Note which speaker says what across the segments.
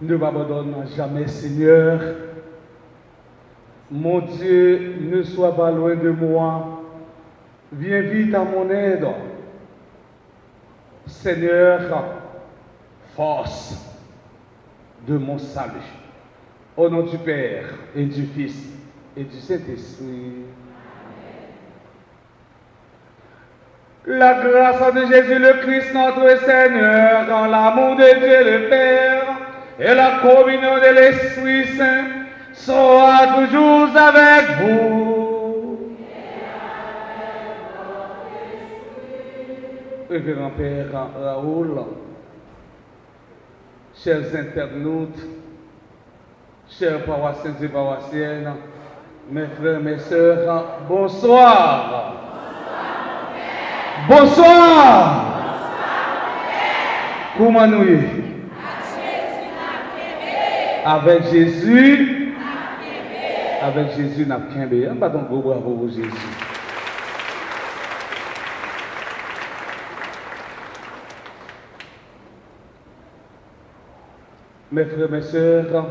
Speaker 1: Ne m'abandonne jamais, Seigneur. Mon Dieu, ne sois pas loin de moi. Viens vite à mon aide. Seigneur, force de mon salut. Au nom du Père et du Fils et du Saint-Esprit. La grâce de Jésus le Christ, notre Seigneur, dans l'amour de Dieu le Père et la communion de l'Esprit Saint soit toujours avec vous. Révérend Père Raoul, chers internautes, chers paroissiens et paroissiennes, mes frères, mes sœurs, bonsoir. Bonsoir. Comment nous y? Avec Jésus. Avec Jésus, n'a pas de un bâton de bravo pour Jésus. Mes frères, mes sœurs,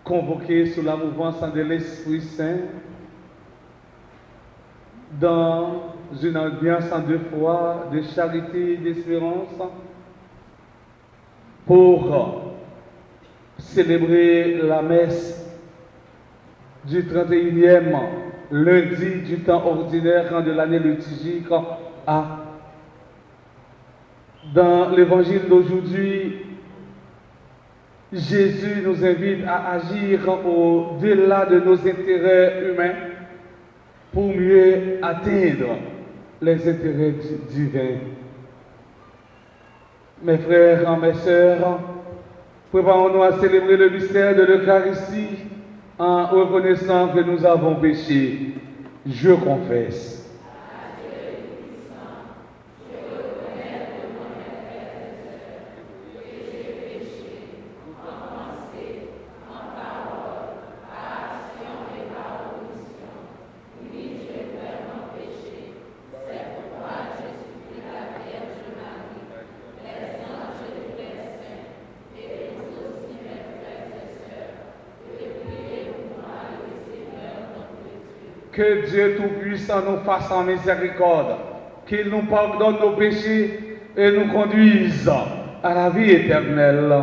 Speaker 1: convoqués sous la mouvance de l'Esprit Saint, dans une ambiance de foi, de charité et d'espérance, pour célébrer la messe du 31e lundi du temps ordinaire de l'année liturgique A. Dans l'évangile d'aujourd'hui, Jésus nous invite à agir au-delà de nos intérêts humains pour mieux atteindre les intérêts divins. Mes frères, mes sœurs, préparons-nous à célébrer le mystère de l'Eucharistie en reconnaissant que nous avons péché. Je confesse. Que Dieu Tout-Puissant nous fasse en miséricorde, qu'il nous pardonne nos péchés et nous conduise à la vie éternelle.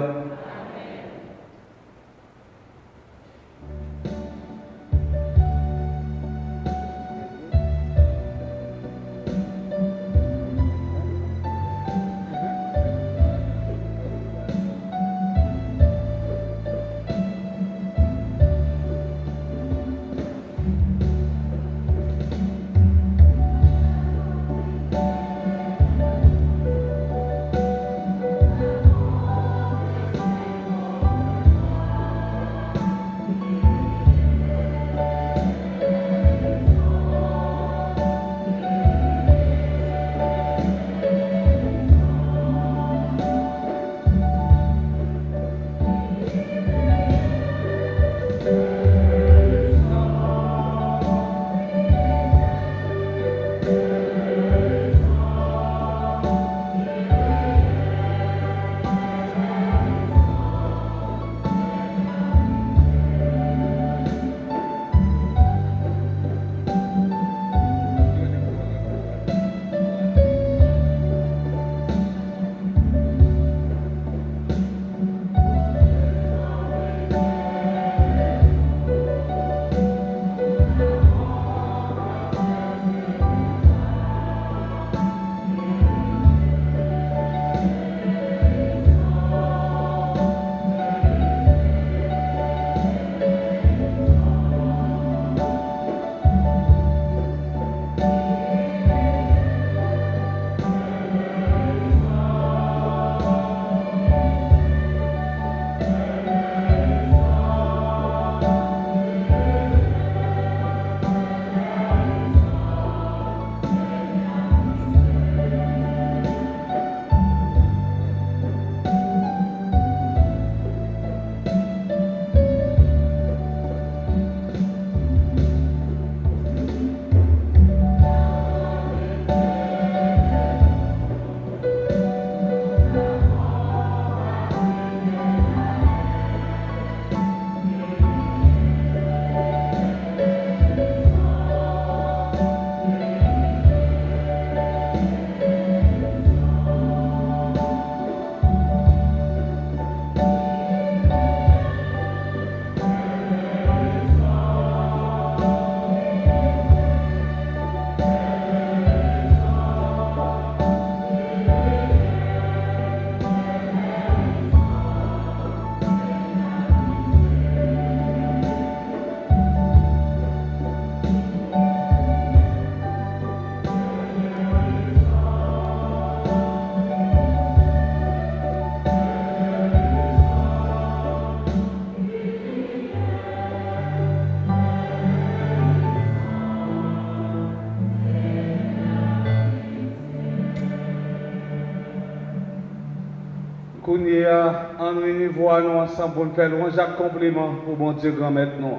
Speaker 1: qu'on y a en niveau nous ensemble pour nous faire louange et compliment pour bon Dieu grand maître nous.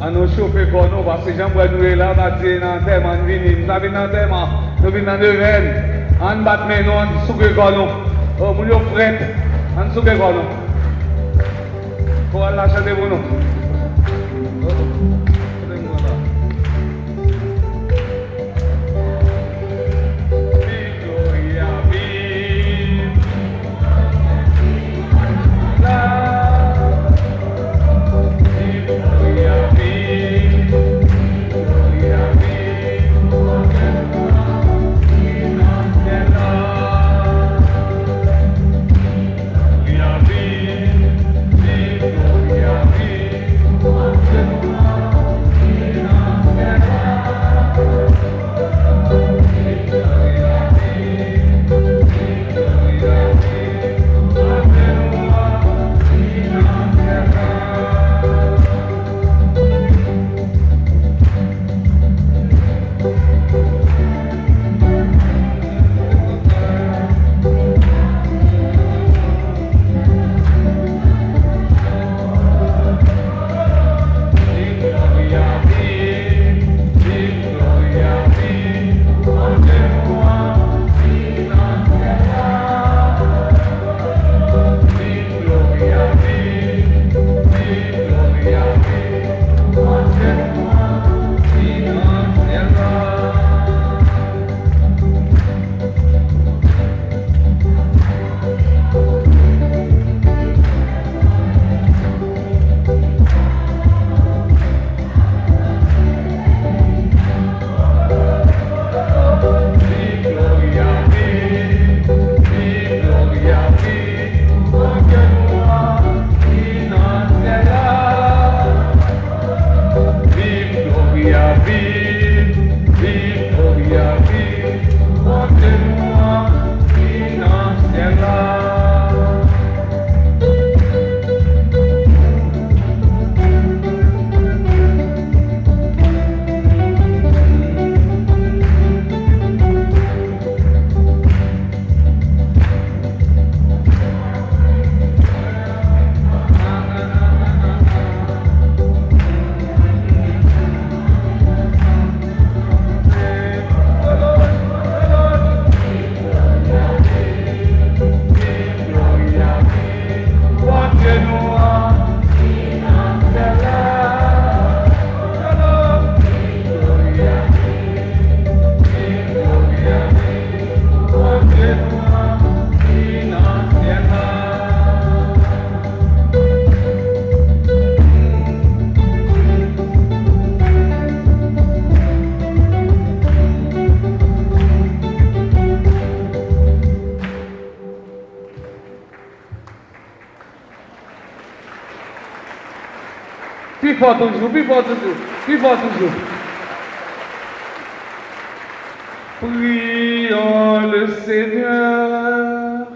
Speaker 1: À nous chauffer pour nous, parce que Jean-Paul nous est là, on va dire dans le thème, on vient, nous avons dans le thème, nous venons dans le veine, on bat nous, on souque pour nous. Oh, nous sommes prêts, on souque pour nous. Pour aller chanter pour nous. Plus fort toujours, plus fort toujours, plus fort toujours. Prions le Seigneur.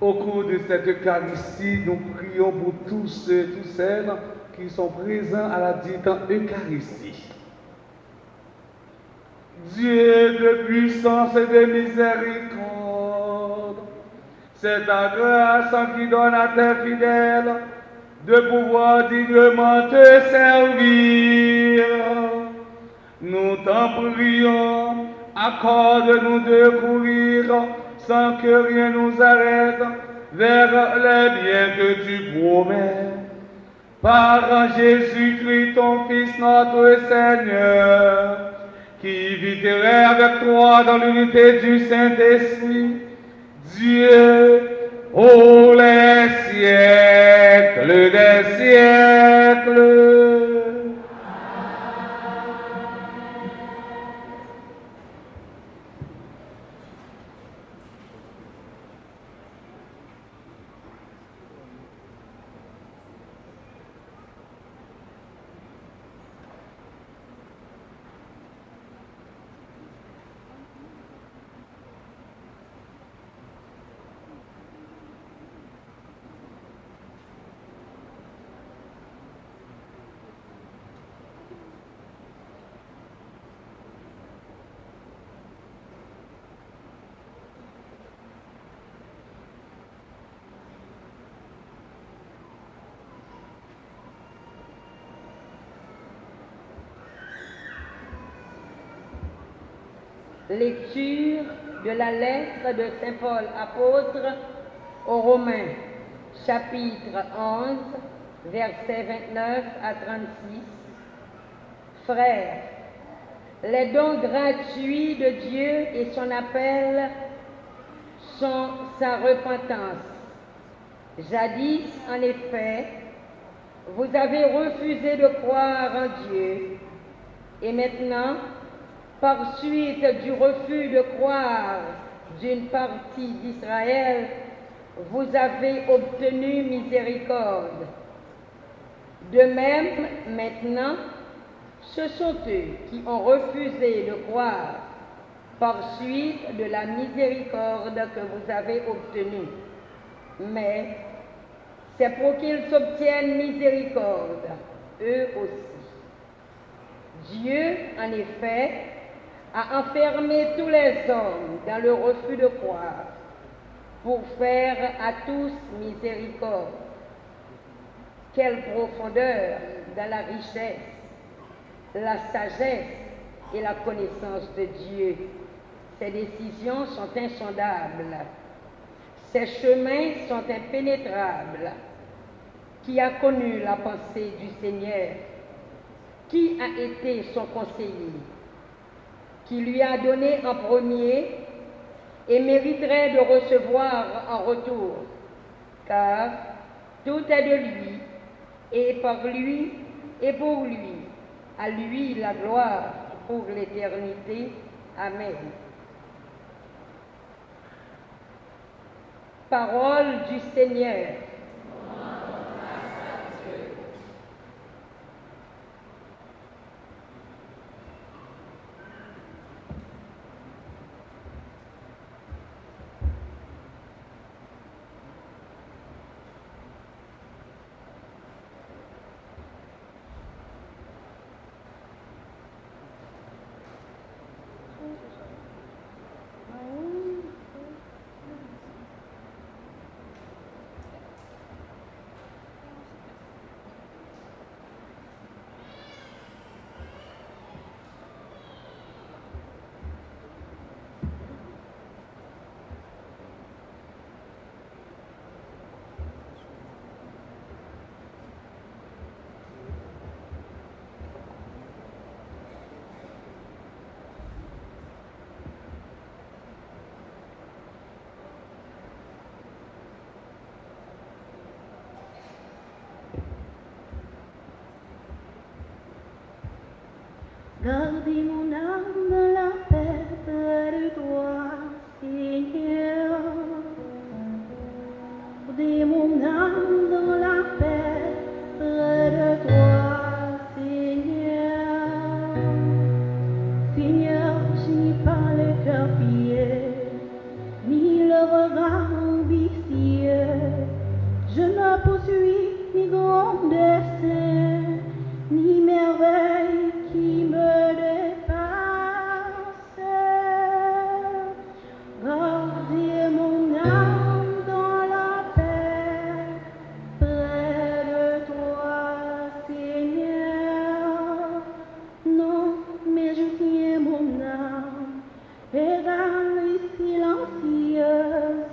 Speaker 1: Au cours de cette Eucharistie, nous prions pour tous ceux, toutes celles qui sont présents à la dite Eucharistie. Dieu de puissance et de miséricorde, c'est ta grâce qui donne à tes fidèles de pouvoir dignement te servir. Nous t'en prions, accorde-nous de courir sans que rien nous arrête vers les biens que tu promets. Par Jésus-Christ, ton Fils, notre Seigneur, qui vivrait avec toi dans l'unité du Saint-Esprit, Dieu, ô les siècles des siècles.
Speaker 2: Lecture de la lettre de Saint Paul apôtre aux Romains, chapitre 11, versets 29 à 36. Frères, les dons gratuits de Dieu et son appel sont sa repentance. Jadis, en effet, vous avez refusé de croire en Dieu, et maintenant, par suite du refus de croire d'une partie d'Israël, vous avez obtenu miséricorde. De même, maintenant, ce sont eux qui ont refusé de croire par suite de la miséricorde que vous avez obtenue. Mais c'est pour qu'ils s'obtiennent miséricorde, eux aussi. Dieu, en effet, a enfermé tous les hommes dans le refus de croire, pour faire à tous miséricorde. Quelle profondeur dans la richesse, la sagesse et la connaissance de Dieu. Ses décisions sont insondables, ses chemins sont impénétrables. Qui a connu la pensée du Seigneur? Qui a été son conseiller? Qui lui a donné en premier et mériterait de recevoir en retour, car tout est de lui, et par lui, et pour lui. À lui la gloire pour l'éternité. Amen. Parole du Seigneur.
Speaker 3: Gardez mon âme dans la paix près de toi, Seigneur. Gardez mon âme dans la paix près de toi, Seigneur. Seigneur, je n'ai pas le cœur fier, ni le regard ambitieux. Je ne poursuis ni grand dessein, ni merveille qui me dépasse. Gardez mon âme dans la paix près de toi, Seigneur. Non, mais je tiens mon âme égale et silencieuse.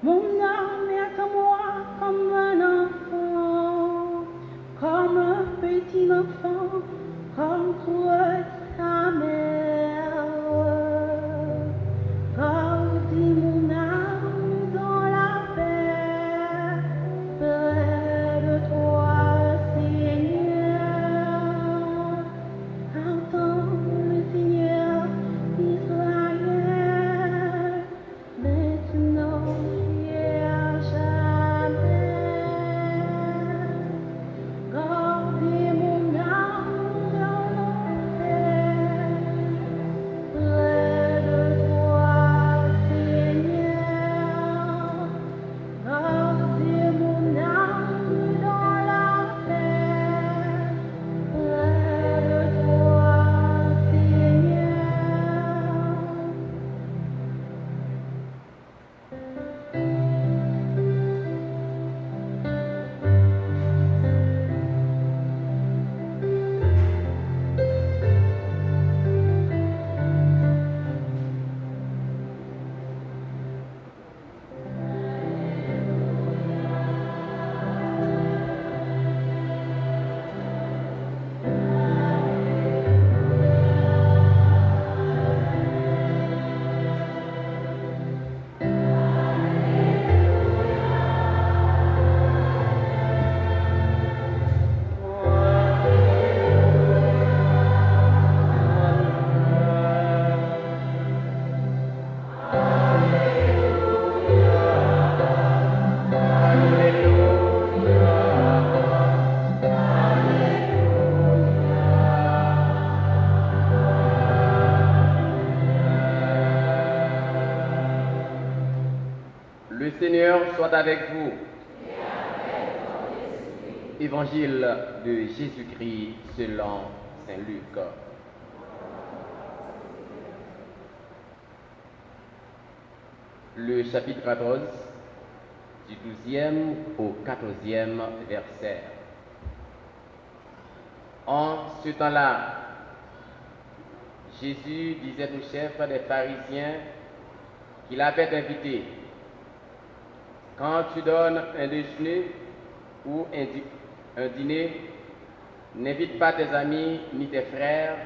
Speaker 3: Mon âme est à moi comme un enfant, comme un petit enfant, comme toi ta mère. Gardez mon âme dans la paix près de toi, Seigneur. Entends le Seigneur Israël, maintenant
Speaker 4: Le Seigneur soit avec vous. Évangile de Jésus-Christ selon Saint Luc. Le chapitre 14, du 12e au 14e verset. En ce temps-là, Jésus disait au chef des pharisiens qu'il avait invité: quand tu donnes un déjeuner ou un dîner, n'invite pas tes amis, ni tes frères,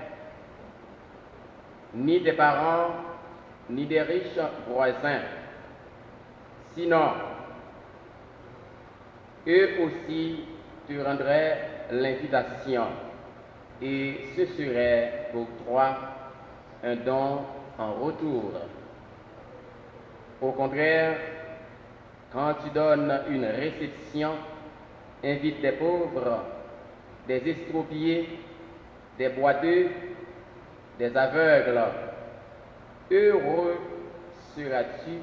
Speaker 4: ni tes parents, ni des riches voisins. Sinon, eux aussi te rendraient l'invitation et ce serait pour toi un don en retour. Au contraire, quand tu donnes une réception, invite des pauvres, des estropiés, des boiteux, des aveugles. Heureux seras-tu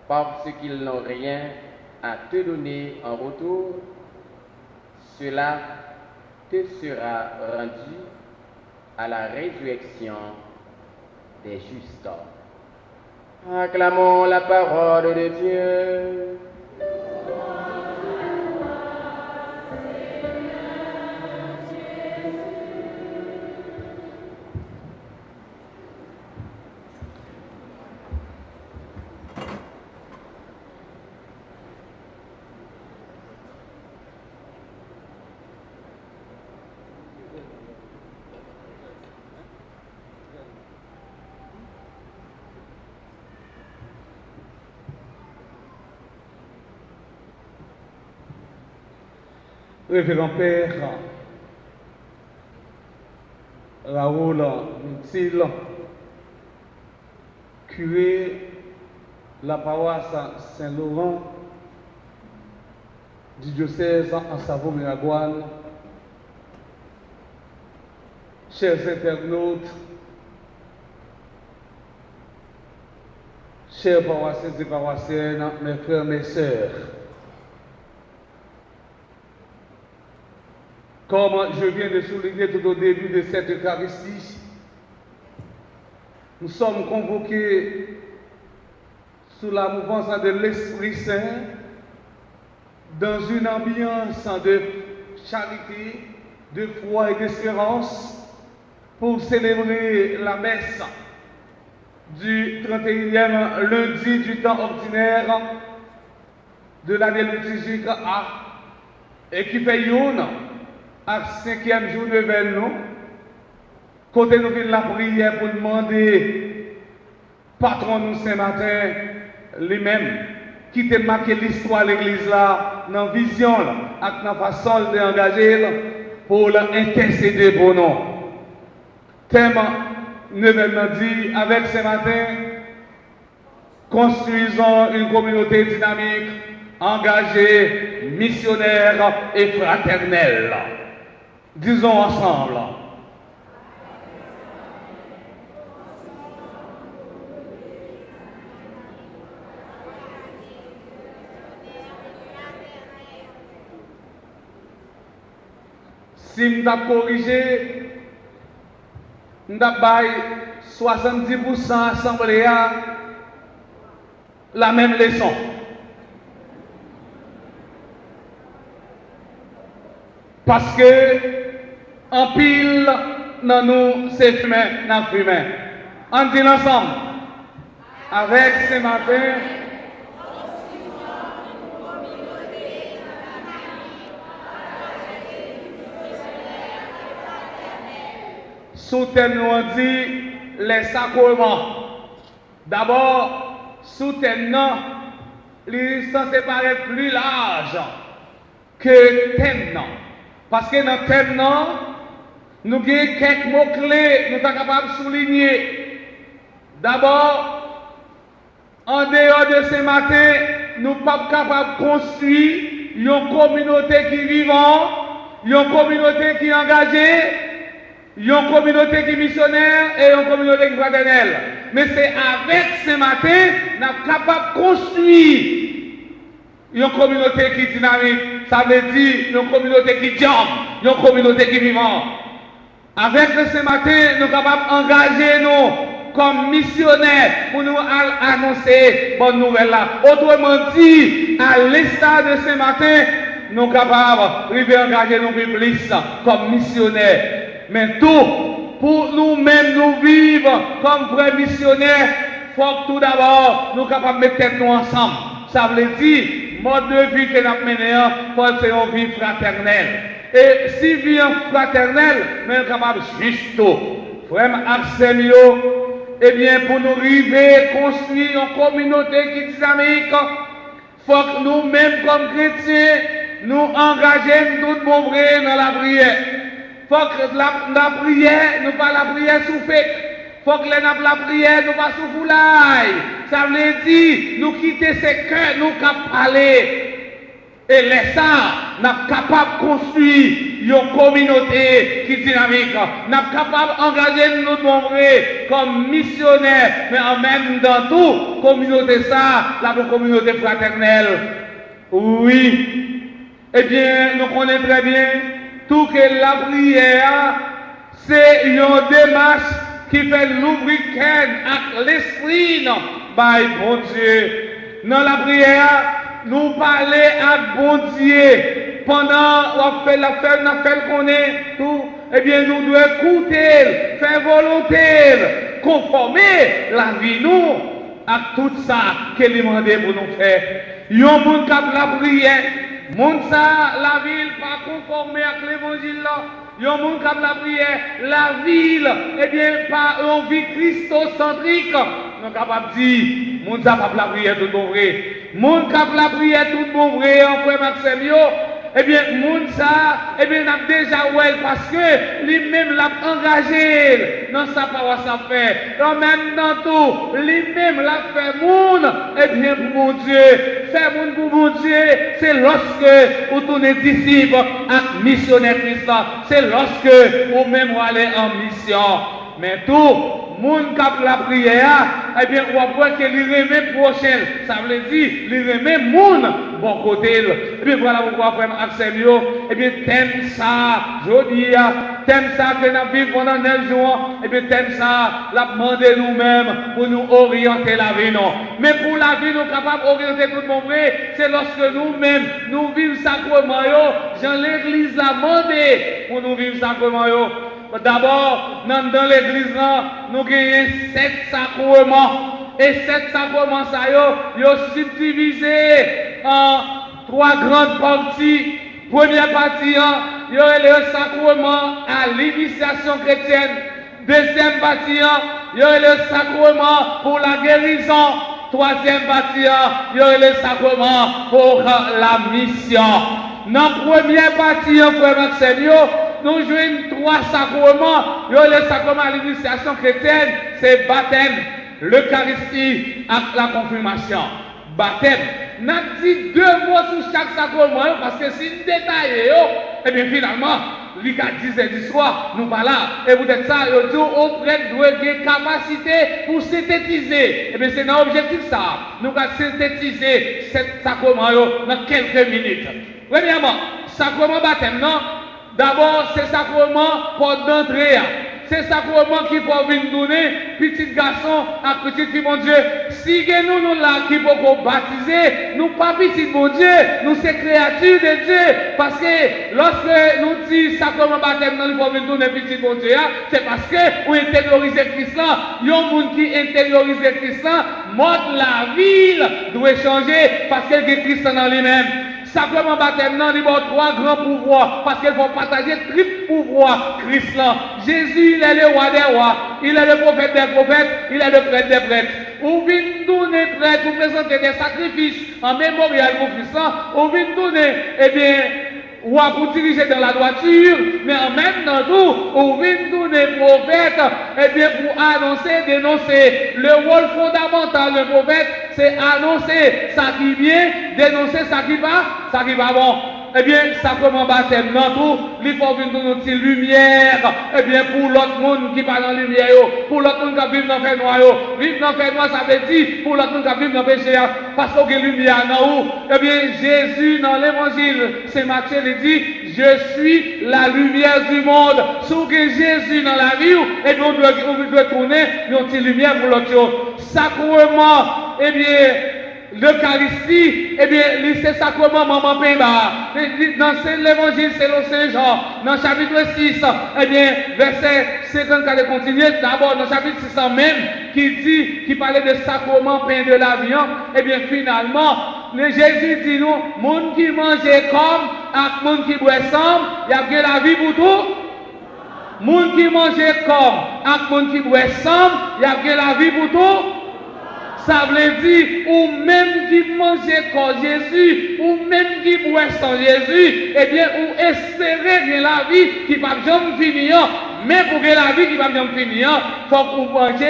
Speaker 4: parce qu'ils n'ont rien à te donner en retour. Cela te sera rendu à la résurrection des justes. Acclamons la parole de Dieu.
Speaker 1: Révérend Père Raoul Moutil, curé la paroisse Saint-Laurent du diocèse en Savoie-Miragoâne, chers internautes, chers paroissiens et paroissiennes, mes frères, mes sœurs, comme je viens de souligner tout au début de cette Eucharistie, nous sommes convoqués sous la mouvance de l'Esprit Saint dans une ambiance de charité, de foi et d'espérance pour célébrer la messe du 31e lundi du temps ordinaire de l'année liturgique A et qui fait une à 5e jour de Vénon, côté nous venons la prière pour demander patron nous ce matin, lui-même, qui t'a marqué l'histoire de l'église là, dans la vision, avec la façon d'engager pour l'intercéder pour nous. Thème 9e dit, avec ce matin, construisons une communauté dynamique, engagée, missionnaire et fraternelle. Disons ensemble. Si nous avons corrigé, nous avons 70% assemblée la même leçon. Parce que en pile, dans nous, c'est fumé, dans fumé. On dit ensemble, avec ce matin, sous thème nous on dit les sacrements. D'abord, sous thème ils sont séparés plus large que thème. Parce que dans le thème, nous avons quelques mots-clés, nous sommes capables de souligner. D'abord, en dehors de ce matin, nous ne sommes pas capables de construire une communauté qui est vivante, une communauté qui est engagée, une communauté qui est missionnaire et une communauté qui est fraternelle. mais c'est avec ce matin, nous sommes capables de construire une communauté qui est dynamique. Ça veut dire une communauté qui jump, une communauté qui est vivante. Avec ce matin, nous sommes capables d'engager nous comme missionnaires pour nous annoncer bonne nouvelle là. Autrement dit, à l'instar de ce matin, nous sommes capables d'engager nos publics comme missionnaires. Mais tout, pour nous-mêmes, nous vivre comme vrais missionnaires, il faut que tout d'abord, nous sommes capables de mettre nous ensemble. Ça veut dire, mode de vie que nous avons mené, c'est une vie fraternelle. Et si vie fraternelle, nous sommes capables juste tout. Frère Arsemio, eh bien, pour nous arriver à construire une communauté qui est dynamique, il faut que nous-mêmes, comme chrétiens, nous engagions tout le monde dans la prière. Il faut que la prière, nous pas la prière sous fait. Il faut que la prière, nous pas sous foulaille. Ça veut dire, nous quitter ces cœurs, nous capables parler. Et laissez ça, nous sommes capables de construire une communauté qui est dynamique. Nous sommes capables d'engager nous nombreux comme missionnaires, mais en même temps, tout, communauté ça, la communauté fraternelle. Oui. Eh bien, nous connaissons très bien tout que la prière, c'est une démarche qui fait lubrifier avec l'esprit par bon Dieu. Dans la prière, nous parlons à bon Dieu pendant qu'on fait l'affaire, qu'on est tout, eh bien nous devons écouter, faire volonté, conformer la vie nous à tout ça qu'il demande pour nous faire. Il y a un monde qui a la prière, monde ça, la ville pas conformée avec l'évangile là. Il y a un monde qui a la prière, la ville, eh bien pas une vie christocentrique. Nous sommes capables de dire, monde ça pas la prière tout bon vrai. Monde qui a la prière tout bon vrai, en frère Maxime, eh bien, monde ça, eh bien, n'a déjà ouais parce que lui-même l'a engagé dans sa parole, ça fait. En même temps, tout, lui-même l'a fait monde, eh bien, pour mon Dieu. Faire monde pour mon Dieu, c'est lorsque vous tournez disciple à missionnaire Christ. C'est lorsque vous même allez en mission. Mais tout, monde qui a la prière, eh bien, on voit que lui remet prochain. Ça veut dire, lui remet monde bon côté. Et puis voilà pourquoi, frère Axelio, eh bien, thème ça, je dis, thème ça que nous vivons pendant 9 jours, eh bien, thème ça, l'a demandé nous-mêmes pour nous orienter la vie, non. Mais pour la vie, nous sommes capables d'orienter tout le monde vrai, c'est lorsque nous-mêmes, nous vivons sacrement, Jean l'Église l'a demandé pour nous vivre sacrement. D'abord, dans l'église, nous avons 7 sacrements. Et 7 sacrements, ça y est subdivisés en 3 grandes parties. Première partie, il y aurait le sacrement à l'initiation chrétienne. Deuxième partie, il y aurait le sacrement pour la guérison. Troisième partie, il y aurait le sacrement pour la mission. Dans la première partie, frère Maxime, nous jouons 3 sacrements. Le sacrement à l'initiation chrétienne, c'est baptême, l'Eucharistie et la confirmation. Baptême. Nous avons dit 2 mots sur chaque sacrement parce que si nous détaillons, et bien finalement, il y a 10 du soir, nous pas là. Et vous êtes ça, vous auprès de une capacité pour synthétiser. Et bien c'est dans l'objectif ça. Nous allons synthétiser ce sacrement dans quelques minutes. Premièrement, sacrement baptême, non? D'abord, c'est sacrement porte d'entrée. C'est sacrement qui peut venir donner petit garçon à petite fille, mon Dieu. Si nous là qui pouvons baptiser, nous pas petit, mon Dieu, nous c'est créatures de Dieu. Parce que lorsque nous disons sacrement baptême, nous pouvons venir donner petit, mon Dieu, c'est parce que nous intériorisons Christ là. Il y a un monde qui intériorise Christ là, mode la ville doit changer parce qu'il y a Christ dans lui-même. Sacrement baptême, il y a 3 grands pouvoirs, parce qu'il faut partager triple pouvoir Christ là. Jésus, il est le roi des rois, il est le prophète des prophètes, il est le prêtre des prêtres. Ou bien donner prêtre, vous présenter des sacrifices en mémorial pour Christ là, ou bien donner, eh bien, ou à vous diriger dans la droiture, mais en même temps tout, ou bien donner prophète, eh bien, pour annoncer, dénoncer. Le rôle fondamental du prophète, c'est annoncer ça qui vient, dénoncer ça qui va bon. eh bien, sacrement baptême, non tout, il faut venir nous une lumière, eh bien, pour l'autre monde qui parle dans la lumière, pour l'autre monde qui vit dans le fait noir, vivre dans le fait noir, ça veut dire, pour l'autre monde qui vit dans le péché, parce qu'il y a lumière dans où, eh bien, Jésus, dans l'évangile, c'est Matthieu, il dit, je suis la lumière du monde. Si vous avez Jésus dans la vie, eh bien, on doit tourner, une petite lumière pour l'autre. Sacrement, eh bien, l'Eucharistie, eh bien, c'est sacrement Maman Pemba. Dans l'évangile, c'est le Saint-Jean. Dans le chapitre 6, eh bien, verset 54 continue, d'abord dans le chapitre 6 même, qui parlait de sacrement pain de la viande, eh bien, finalement, Jésus dit nous, monde qui mange comme, avec monde qui boit ensemble, il y a bien la vie pour tout. Monde qui mange comme, avec monde qui boit ensemble, il y a bien la vie pour tout. Ça veut dire, ou même qui mange comme Jésus, ou même qui boit sans Jésus, eh bien, ou espérer bien la vie qui va jamais finir. Mais pour que la vie qui va jamais finir, il faut qu'on mange,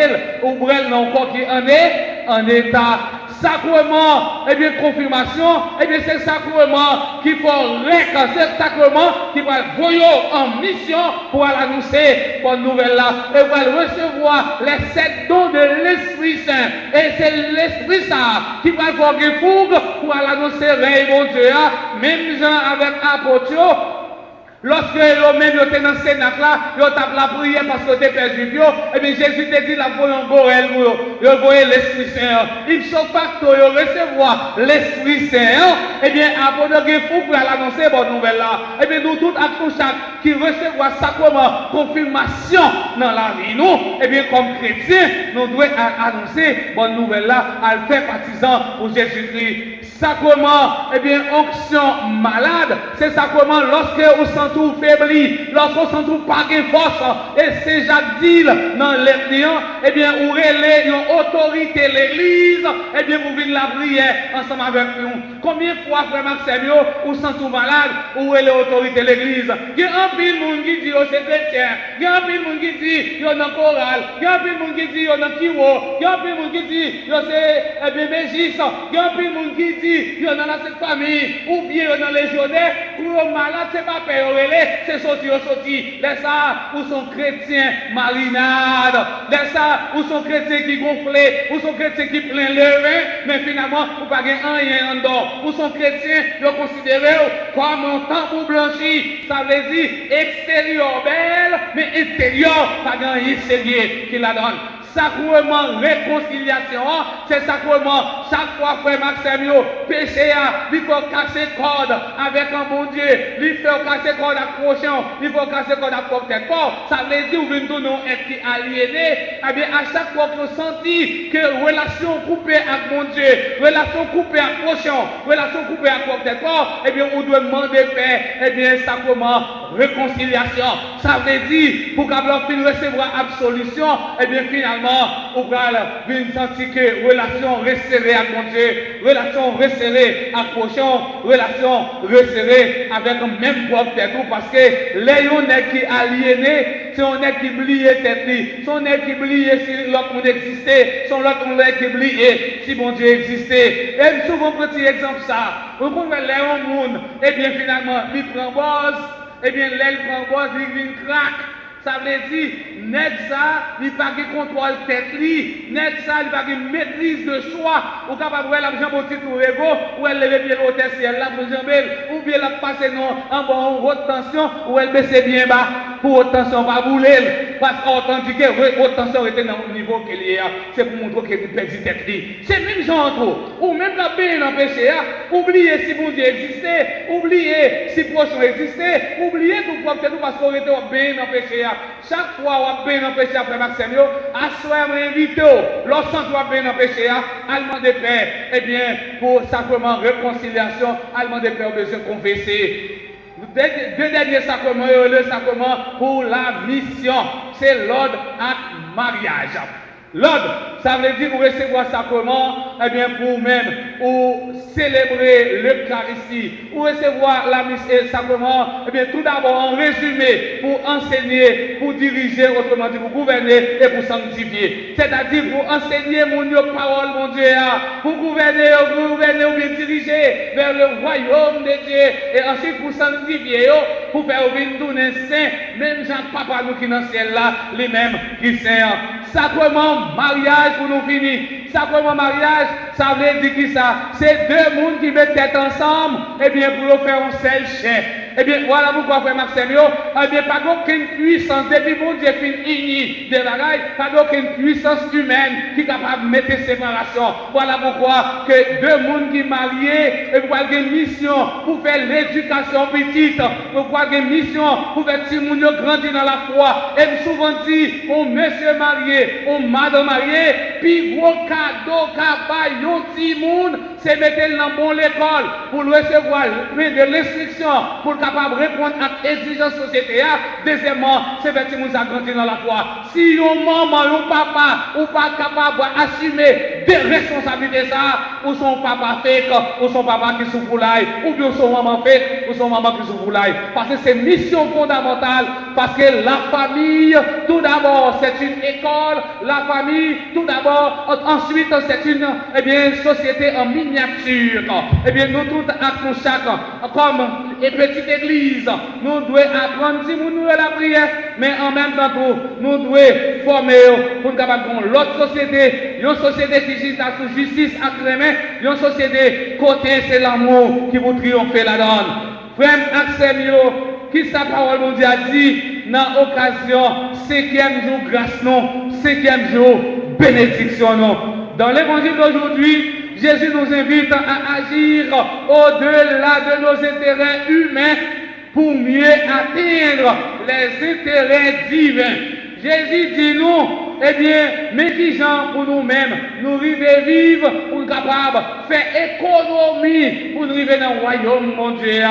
Speaker 1: ou brûle dans le corps qui en est en état. Sacrement, eh bien, confirmation, eh bien, c'est le sacrement qu'il faut récasser, c'est le sacrement qui va voyer en mission pour aller annoncer cette nouvelle-là et pour recevoir les 7 dons de l'Esprit Saint. Et c'est l'Esprit Saint qui va faire des fougues pour aller annoncer le bon Dieu, même gens avec apôtre. Lorsque eux-mêmes étaient dans ce Sénat-là, ils ont tapé la prière parce qu'ils étaient perdus. Et bien Jésus te dit la voyant gorel, ils ont voyé l'Esprit Saint. Ils sont facto, ils recevoir l'Esprit Saint. Et bien, après de fou pour annoncer cette nouvelle-là. Et bien, nous tous, à tout chaque qui recevoir sacrement, confirmation dans la vie, nous, et bien, comme chrétiens, nous devons annoncer cette nouvelle-là, à le faire partisan pour Jésus-Christ. Sacrement, eh bien, onction malade, c'est sacrement lorsque vous sentez faibli, lorsque vous sentez pas de force, et c'est Jacques dit dans l'église, eh bien, vous relèvez une autorité l'église, eh bien, vous venez la prière ensemble avec nous. Combien de fois, frère Maxime, vous sentez malade, vous relèvez l'autorité l'église? Il y a un pile de monde qui dit, c'est chrétien, il y a un pile de monde qui dit, il y a un choral, il y a un pile de monde qui dit, il y a un kiwo, il y a un pile de monde qui dit, il y a un bébégis, il y a un pile de monde qui dit, il y en a dans cette famille, ou bien dans les légionnaires, ou les malades, c'est pas peur, c'est sorti. Les ça, ou sont chrétiens marinades, les ça, ou sont chrétiens qui gonflent, ou sont chrétiens qui plaignent le vin, mais finalement, vous pas rien en dehors. Ou sont chrétiens, vous considérez comme un temple blanchi, ça veut dire extérieur belle, mais intérieur, pas rien sérieux qui la donne. Sacrement réconciliation, c'est sacrement chaque fois frère Maxime péché il faut casser corde avec un bon Dieu, il faut casser corde à cochon, il faut casser corde à porte-tête. Ça veut dire que nous sommes aliénés. Eh bien à chaque fois que nous sentons que relation coupée avec mon Dieu, relation coupée à cochon, relation coupée à porte-tête, eh bien on doit demander paix. Eh bien sacrement réconciliation, ça veut dire pour qu'on puisse recevoir absolution. Eh bien finalement on va venir sentir que relation resserrée avec mon Dieu, relation resserrée avec cochon, relation resserrée avec le même propre tête, parce que les gens qui aliénés, c'est on est qui oublie tête, c'est on est qui oublie si l'autre monde existait, c'est l'autre monde qui oublie si mon Dieu existait. Et souvent petit exemple ça, vous pouvez les monde, et bien finalement il prend base, et bien l'aile prend base, il vient craque. Ça veut dire, net ça, il n'y a pas de contrôle tête, net ça, il n'y a pas de maîtrise de soi. Ou capable de l'argent pour tout ego, ou elle lève bien l'hôtel ciel là pour jamber, ou bien la passer en bon haute tension, ou elle baisse bien bas pour haute tension pas bouler. Parce qu'autant dire que haute tension était dans le niveau qu'elle est, c'est pour montrer qu'elle perd tête. C'est même genre ou même la peine dans le péché, oubliez si mon Dieu existait, oubliez si prochain existait, oubliez tout parce qu'on était bien dans le péché. Chaque fois on a bien empêché après Maxime, à soi invité, lorsqu'on doit bien empêcher, allemand de paix, eh bien, pour sacrement réconciliation, allemand de paix, on besoin de confesser. Deux derniers sacrements, le sacrement pour la mission, c'est l'ordre à mariage. L'ordre, ça veut dire pour recevoir sacrement, eh bien pour même, ou célébrer l'Eucharistie, ou recevoir la mise et le sacrement, eh bien tout d'abord en résumé, pour enseigner, pour diriger, autrement dit pour gouverner et pour sanctifier. C'est-à-dire pour enseigner mon parole, mon Dieu, pour gouverner ou bien diriger vers le royaume de Dieu, et ensuite pour sanctifier, pour faire venir tourner saint, même Jean Papa nous qui dans le ciel là, les mêmes qui saint. Sacrement mariage pour nous finir. Sacrement mariage, ça veut dire qui ça? C'est deux mondes qui mettent tête ensemble, et bien pour faire un seul chair. Eh bien, voilà pourquoi, frère Maxime, eh bien, pas d'aucune puissance, depuis mon Dieu fin uni de la raille, pas d'aucune puissance humaine qui est capable de mettre séparation. Voilà pourquoi que deux mondes qui mariés, et pourquoi il y a une mission pour faire l'éducation petite, pourquoi il y a une mission pour faire si mon grandir dans la foi. Et souvent dit, on monsieur marié, on madame mariée, puis gros cadeau, cabay, yon petit monde, c'est mettre dans bon l'école pour recevoir de l'instruction, pour capable de répondre à l'exigence de la société. Deuxièmement, c'est faire que nous avons grandi dans la foi. Si yon maman, yon papa, ou pas capable d'assumer des responsabilités, ça, ou son papa fait, ou son papa qui souffre l'ail, ou bien son maman fait, ou son maman qui souffre l'ail. Parce que c'est une mission fondamentale, parce que la famille, tout d'abord, c'est une école, la famille, tout d'abord, ensuite, c'est une société en miniature. Eh bien, nous tous, à chaque, comme une petite église, nous devons apprendre si nous la prière, mais en même temps, nous devons former pour nous capables de l'autre société, une société qui gît à sous justice à crémer, une société côté, c'est l'amour qui vous triomphe la donne. Frère Axel, qui sa parole mon Dieu a dit dans l'occasion 5e jour grâce non, 5e jour bénédiction non. Dans l'évangile d'aujourd'hui, Jésus nous invite à agir au-delà de nos intérêts humains pour mieux atteindre les intérêts divins. Jésus dit nous, eh bien, mais qui gens pour nous-mêmes, nous vivre pour nous capables de faire économie pour nous arriver dans le royaume, mon Dieu.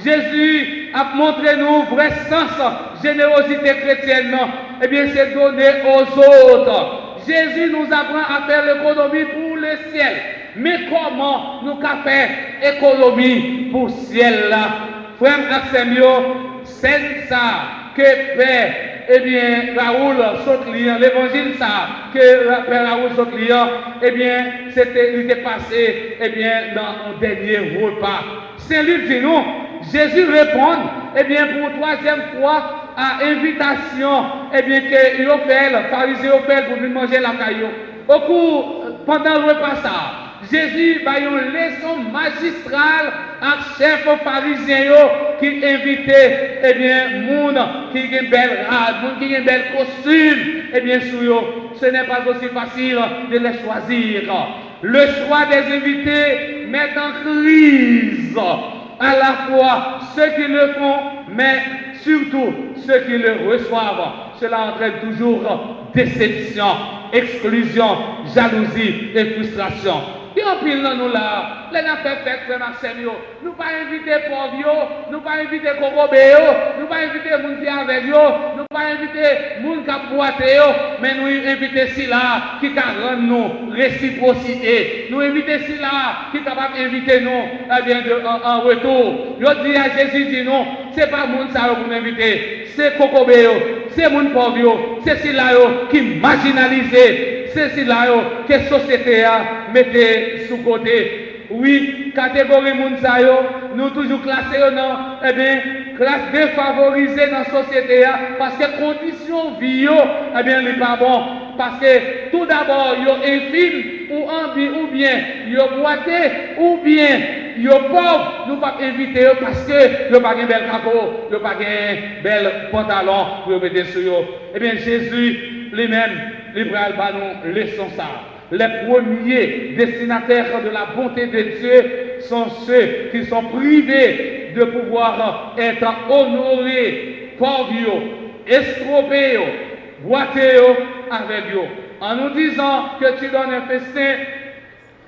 Speaker 1: Jésus a montré nous vrai sens, générosité chrétienne, eh bien, c'est donner aux autres. Jésus nous apprend à faire l'économie pour le ciel. Mais comment nous pouvons faire économie pour le ciel là? Frère Axemio, c'est ça que Père, eh bien, Raoul Sotlian, l'évangile ça, que Père Raoul Sotlian, eh bien, il était passé, eh bien, dans le dernier repas. Saint-Luc dit nous, Jésus répond, eh bien, pour la 3e fois, à invitation, eh bien, que ils fait, les pharisiens ont fait pour venir manger la caillou. Au cours, pendant le repas ça, Jésus a une leçon magistrale à chef pharisien qui invitait, eh bien, monde qui a une belle rade, monde qui a une belle costume, eh bien, ce n'est pas aussi facile de les choisir. Le choix des invités met en crise à la fois ceux qui le font, mais surtout ceux qui le reçoivent. Cela entraîne toujours déception, exclusion, jalousie et frustration. Et en pile nous là, les affaires faites, frère Maxime, nous pas inviter pauvres, nous pas inviter Kokobé, nous pas inviter moun qui avec yo, nous pas inviter moun qui a boité, mais nous inviter si là qui rend nous réciprocité. Nous inviter si là qui capable d'inviter nous eh bien en retour. Yo dit à Jésus dit non, c'est pas moun ça pour m'inviter, c'est Kokobé, c'est moun pauvre, c'est si là qui marginalisé. C'est cela que la société a mis sous côté. Oui, catégorie Mounsayo, nous toujours classés dans, eh bien, classe défavorisée dans la société parce que conditions vie, eh bien, n'est pas bon. Parce que tout d'abord, ils sont infimes ou bien ils sont boités ou bien ils sont pauvres. Nous ne pouvons pas inviter parce que ils n'ont pas un bel capot, ils n'ont pas un bel pantalon pour mettre sur eux. Eh bien, Jésus lui-même, Libéral nous laissons ça. Les premiers destinataires de la bonté de Dieu sont ceux qui sont privés de pouvoir être honorés, pauvres, estropiés, boités avec eux. En nous disant que tu donnes un festin,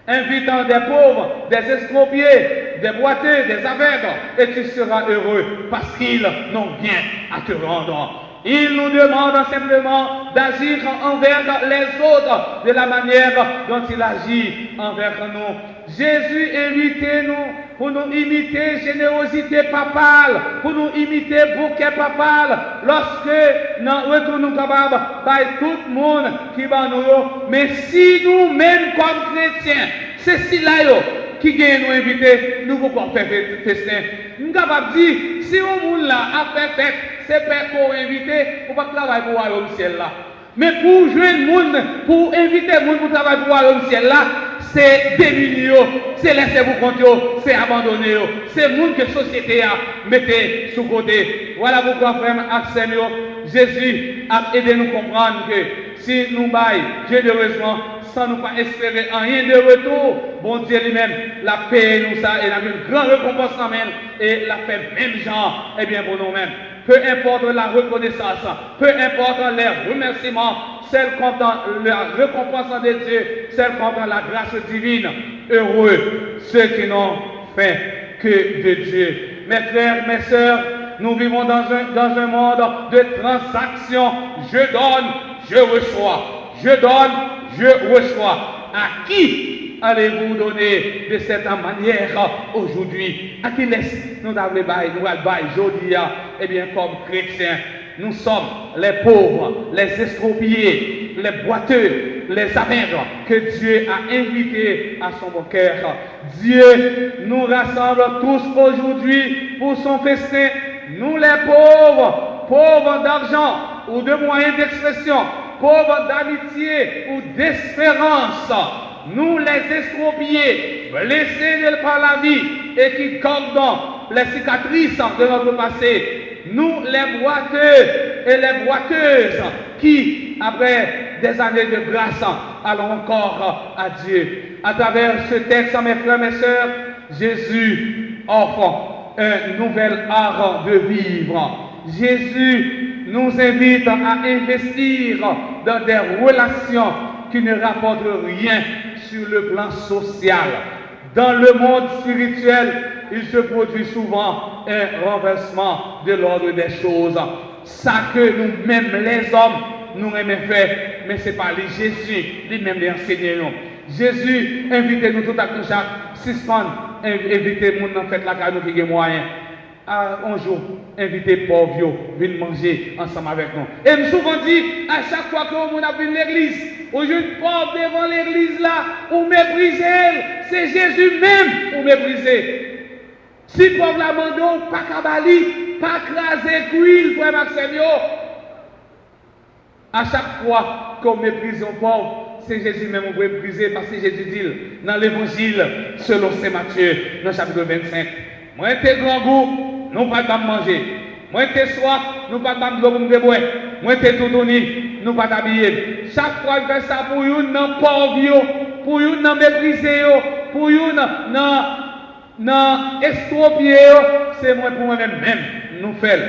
Speaker 1: invitant des pauvres, des estropiés, des boités, des aveugles, et tu seras heureux parce qu'ils n'ont rien à te rendre. Il nous demande simplement d'agir envers les autres de la manière dont il agit envers nous. Jésus invitait nous pour nous imiter générosité papale, pour nous imiter bouquet papal, lorsque nous retournons capables de tout le monde qui va nous. Mais si nous-mêmes comme chrétiens, c'est si là qui vient nous inviter, nous pouvons faire festin. Nous sommes capables de dire, si on monde là a fait fête, c'est pour inviter, pour pas travailler pour aller au ciel là. Mais pour jouer le monde, pour inviter le monde pour travailler pour aller au ciel là, c'est démunir, c'est laisser vous compter, c'est abandonner, c'est le monde que la société a mettez sous côté. Voilà pourquoi, frère Axel, Jésus a aidé nous comprendre que si nous baillons généreusement, sans nous pas espérer rien de retour, bon Dieu lui-même, la paix nous ça, et la une grande récompense en même, et la paix même genre, et bien pour nous-mêmes. Peu importe la reconnaissance, peu importe les remerciements, celle comptant la récompense de Dieu, celle comptant la grâce divine, heureux ceux qui n'ont fait que de Dieu. Mes frères, mes sœurs, nous vivons dans un monde de transactions. Je donne, je reçois. Je donne, je reçois. À qui allez-vous donner de cette manière aujourd'hui? À qui laisse-nous d'aller aujourd'hui, eh bien, comme chrétiens? Nous sommes les pauvres, les estropiés, les boiteux, les aveugles que Dieu a invités à son bon cœur. Dieu nous rassemble tous aujourd'hui pour son festin. Nous les pauvres, pauvres d'argent ou de moyens d'expression, pauvres d'amitié ou d'espérance. Nous les estropiés, blessés par la vie et qui gardons les cicatrices de notre passé. Nous les boiteux et les boiteuses qui, après des années de grâce, allons encore à Dieu. À travers ce texte, mes frères, mes sœurs, Jésus offre un nouvel art de vivre. Jésus nous invite à investir dans des relations qui ne rapportent rien sur le plan social. Dans le monde spirituel, il se produit souvent un renversement de l'ordre des choses. Ça que nous-mêmes, les hommes, nous aimons faire, mais ce n'est pas les Jésus, lui-même les enseigner nous. Jésus invite nous tout à coup chaque suspendre, inviter nous dans fête la cadeau qui a moyen. Un jour, inviter pauvres, venir manger ensemble avec nous. Et nous souvent dit, à chaque fois que nous avons l'église, au lieu de pauvre devant l'église là, ou mépriser elle, c'est Jésus même ou mépriser. Si pauvre l'abandon, pas cabali, pas craser cuil, frère Maxime, à chaque fois qu'on méprise un pauvre, c'est Jésus même qu'on mépriser parce que Jésus dit dans l'évangile selon Saint Matthieu, dans le chapitre 25, moi t'es grand goût, nous pas de manger. Moi t'es soif, nous pas de l'eau pour me boire. Moi t'es tout donné, nous pas t'habiller. Chaque fois que fait ça pour une non pauvre, pour une non mépriser, pour une non estropier, c'est moi pour moi-même nous faire.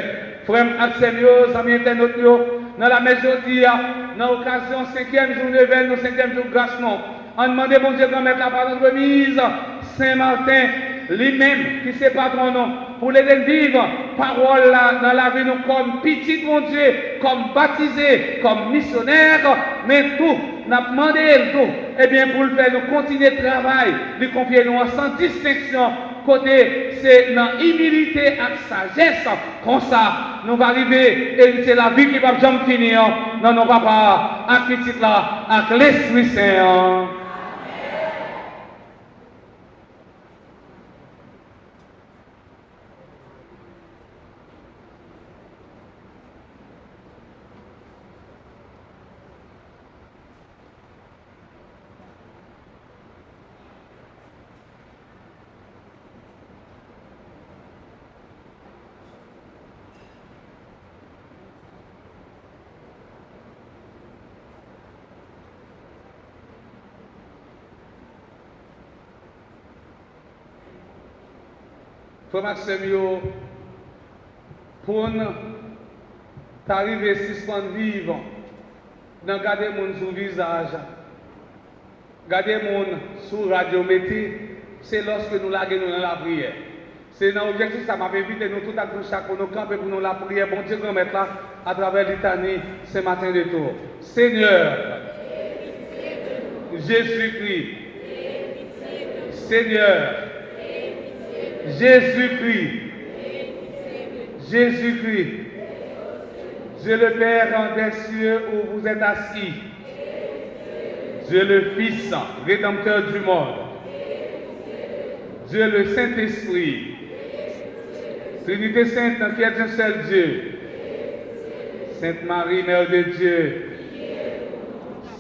Speaker 1: Frère Axel, amis internautes, dans la majorité, dans l'occasion 5e jour de veille, nous 5e jour de grâce, non. On demande bon Dieu de mettre la parole de remise, Saint-Martin, lui-même, qui c'est patron, non, pour les vivre, parole là, dans la vie, nous, comme petit mon Dieu, comme baptisé, comme missionnaire, mais tout, nous avons demandé tout, eh bien, pour le faire, nous continuer le travail, lui confier nous sans distinction, côté, c'est dans humilité et sagesse, comme ça, nous allons arriver, et c'est la vie qui va jamais finir, non, non, papa, avec petit là, avec l'Esprit Saint. Frère Maxime, pour t'arriver à suspendre vivre, dans garder mon sur le visage, garder mon sur radiométrie, c'est lorsque nous laguons dans la prière. C'est dans l'objectif, ça m'avait invité nous tout à coup chaque pour nous camper, pour nous la prière, bon Dieu, grand maître là, à travers l'éternité, ce matin de tour. Seigneur, Jésus-Christ, Seigneur, Jésus-Christ, Jésus-Christ, Dieu le Père des cieux où vous êtes assis, Dieu le Fils, Rédempteur du monde, Dieu le Saint-Esprit, Trinité Sainte qui est un seul Dieu, Sainte Marie, Mère de Dieu,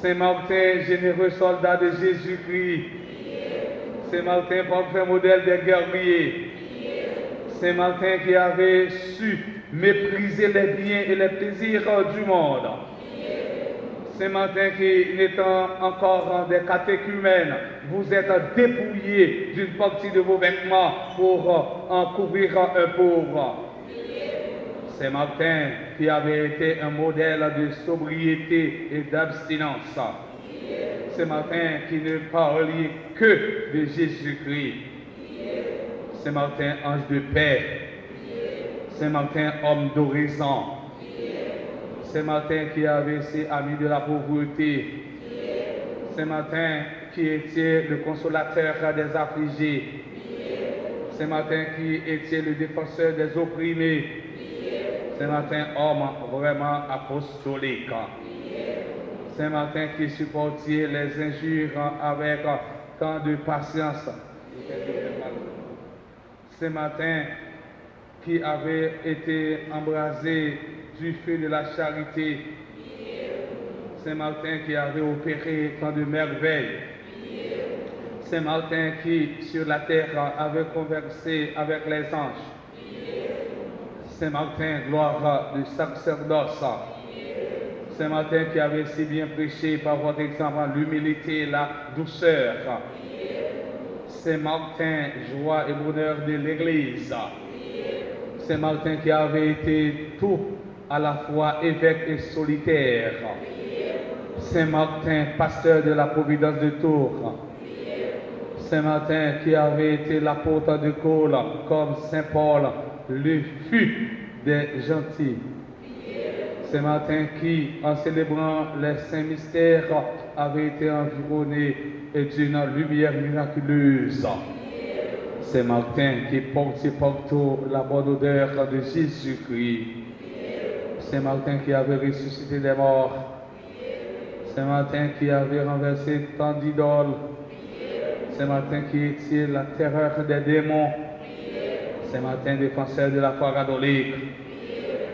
Speaker 1: Saint Martin, généreux soldat de Jésus-Christ, Saint Martin, parfait modèle des guerriers, Saint Martin qui avait su mépriser les biens et les plaisirs du monde, Saint Martin qui n'étant encore des catéchumènes, vous êtes dépouillé d'une partie de vos vêtements pour en couvrir un pauvre. Saint Martin qui avait été un modèle de sobriété et d'abstinence. Saint Martin qui ne parlait que de Jésus-Christ. Saint Martin, ange de paix. Saint Martin, homme d'oraison. Saint Martin qui avait ses amis de la pauvreté. Saint Martin qui était le consolateur des affligés. Saint Martin qui était le défenseur des opprimés. Saint Martin, homme vraiment apostolique. Saint Martin qui supportait les injures avec tant de patience. Saint Martin qui avait été embrasé du feu de la charité. Saint Martin qui avait opéré tant de merveilles. Saint Martin qui sur la terre avait conversé avec les anges. Saint Martin, gloire du sacerdoce. Saint Martin qui avait si bien prêché par votre exemple l'humilité, la douceur. Saint Martin, joie et bonheur de l'Église. Saint Martin qui avait été tout à la fois évêque et solitaire. Saint Martin, pasteur de la Providence de Tours. Saint Martin qui avait été l'apôtre de Cole, comme Saint Paul le fut des gentils. Saint Martin qui, en célébrant les saints mystères, avait été environné d'une lumière miraculeuse. Saint Martin qui portait partout la bonne odeur de Jésus-Christ. Saint Martin qui avait ressuscité les morts. Saint Martin qui avait renversé tant d'idoles. Saint Martin qui était la terreur des démons. Saint Martin défenseur de la foi catholique.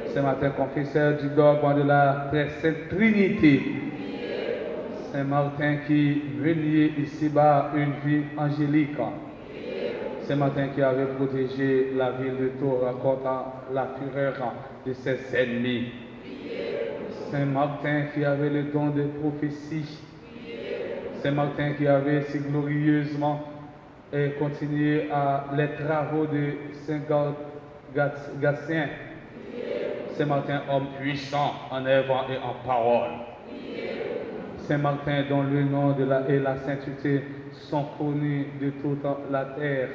Speaker 1: Saint Martin confesseur du dogme de la très sainte Trinité. Saint Martin qui venait ici-bas une vie angélique. Saint Martin qui avait protégé la ville de Tours contre la fureur de ses ennemis. Saint Martin qui avait le don de prophétie. Saint Martin qui avait si glorieusement continué à les travaux de Saint Gatien. Saint Martin, homme puissant en œuvre et en parole. Saint Martin, dont le nom et la sainteté sont connus de toute la terre.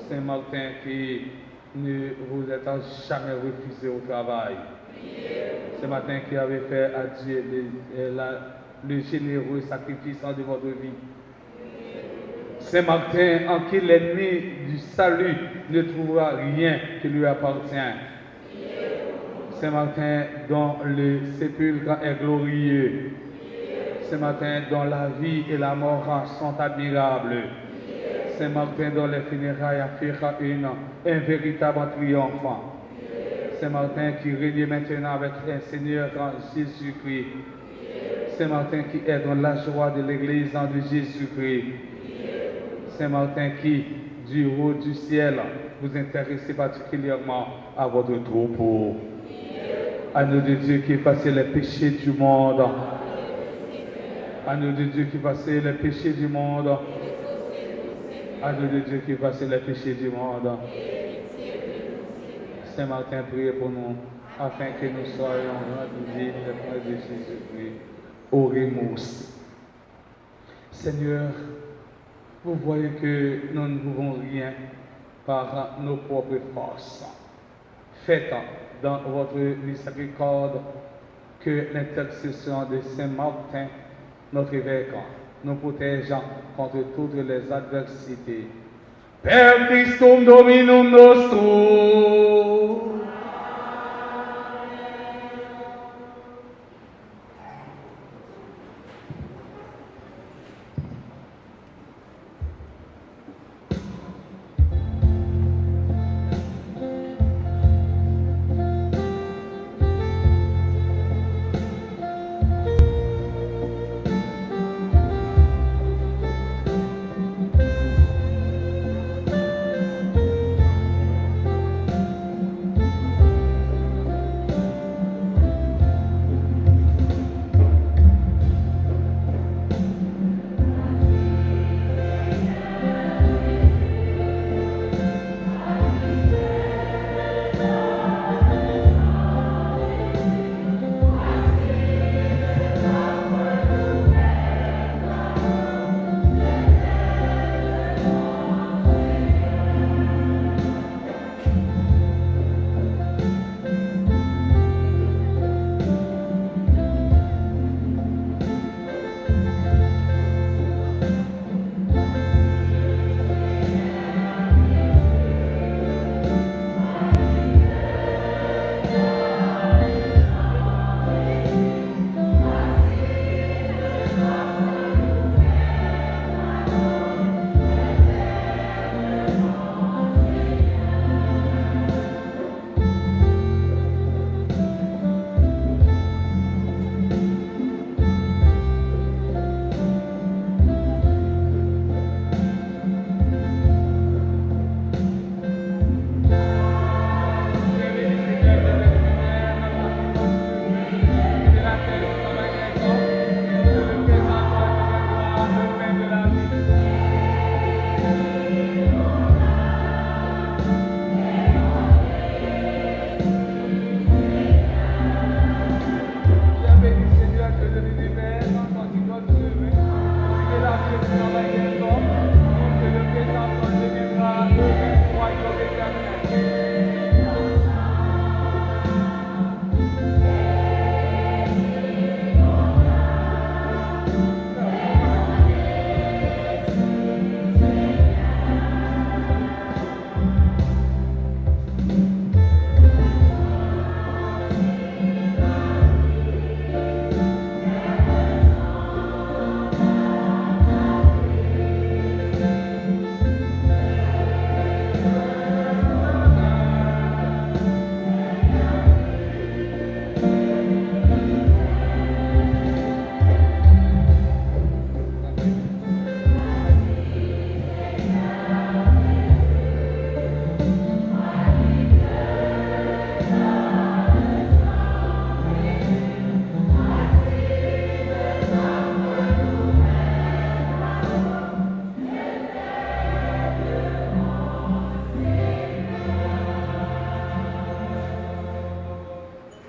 Speaker 1: Saint Martin qui ne vous êtes jamais refusé au travail. Saint Martin qui avait fait à Dieu le généreux sacrifice de votre vie. Saint Martin en qui l'ennemi du salut ne trouvera rien qui lui appartient. Saint Martin dont le sépulcre est glorieux. Saint Martin dont la vie et la mort sont admirables. Saint Martin dont les funérailles affirment un véritable triomphe. Saint Martin qui règne maintenant avec un Seigneur Jésus-Christ. Saint Martin qui est dans la joie de l'Église de Jésus-Christ. Saint Martin qui, du haut du ciel, vous intéressez particulièrement à votre troupeau. Agneau de Dieu qui effacez les péchés du monde. Agneau de Dieu qui effacez les péchés du monde. Agneau de Dieu qui effacez les péchés du monde. Saint Martin, priez pour nous, afin que nous soyons rendus dignes de Jésus-Christ. Oremus. Seigneur, vous voyez que nous ne pouvons rien par nos propres forces. Faites dans votre miséricorde que l'intercession de Saint Martin, notre évêque, nous protège contre toutes les adversités. Per Christum Dominum nostrum.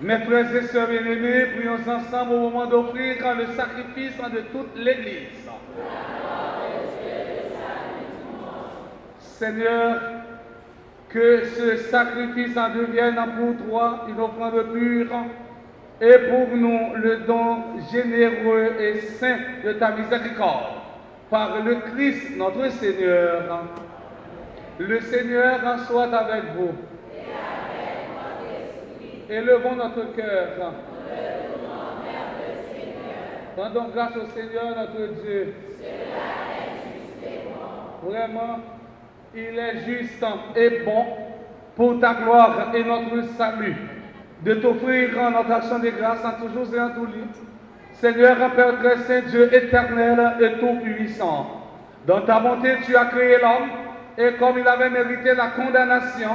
Speaker 1: Mes frères et sœurs bien-aimés, prions ensemble au moment d'offrir le sacrifice de toute l'Église. Seigneur, que ce sacrifice en devienne pour toi une offrande pure et pour nous le don généreux et saint de ta miséricorde. Par le Christ notre Seigneur. Le Seigneur soit avec vous. Élevons notre cœur. Rendons grâce au Seigneur notre Dieu. Vraiment, il est juste et bon pour ta gloire et notre salut de t'offrir notre action de grâce en toujours et en tout lieu. Seigneur, Père très saint, Dieu éternel et tout-puissant, dans ta bonté tu as créé l'homme et comme il avait mérité la condamnation,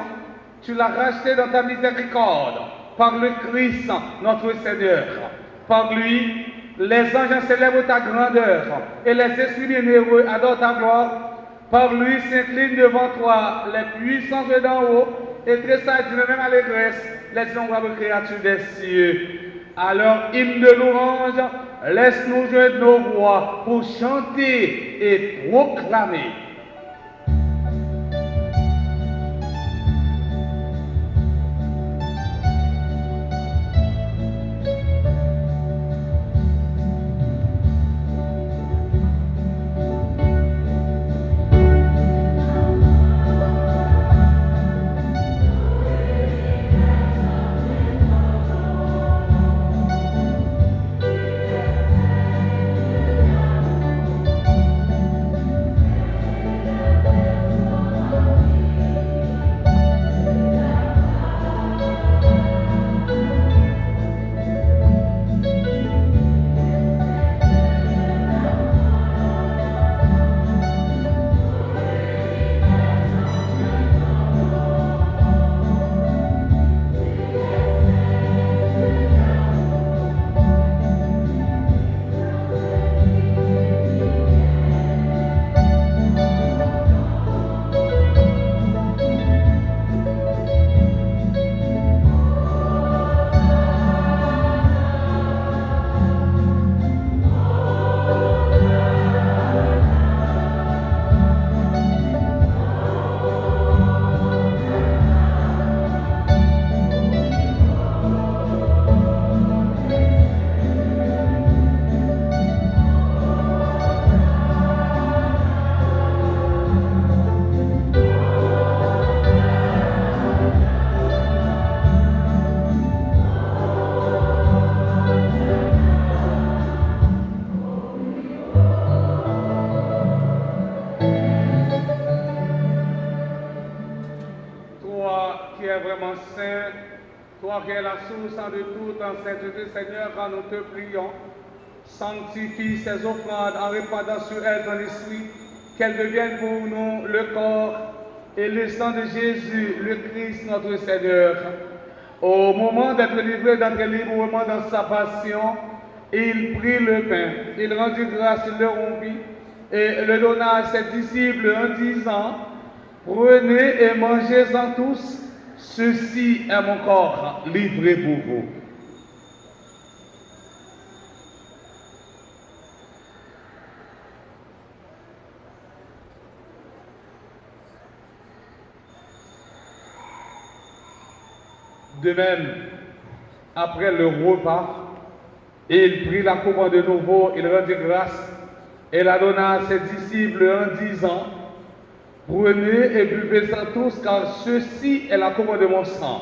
Speaker 1: tu l'as racheté dans ta miséricorde par le Christ, notre Seigneur. Par lui, les anges célèbrent ta grandeur et les esprits bienheureux adorent ta gloire. Par lui s'inclinent devant toi les puissances d'en haut et tressaillent d'une même allégresse les innombrables créatures des cieux. Alors, hymne de louange, laisse-nous joindre nos voix pour chanter et proclamer. es vraiment saint, toi qui es la source de toute en sainteté, Seigneur, quand nous te prions, sanctifie ces offrandes en répandant sur elles ton esprit, qu'elles deviennent pour nous le corps et le sang de Jésus, le Christ, notre Seigneur. Au moment d'être livré, d'entrer librement dans sa passion, il prit le pain, il rendit grâce, il le rompit et le donna à ses disciples en disant, prenez et mangez-en tous, ceci est mon corps livré pour vous. De même, après le repas, il prit la coupe de nouveau, il rendit grâce et la donna à ses disciples en disant, prenez et buvez-en tous, car ceci est la coupe de mon sang,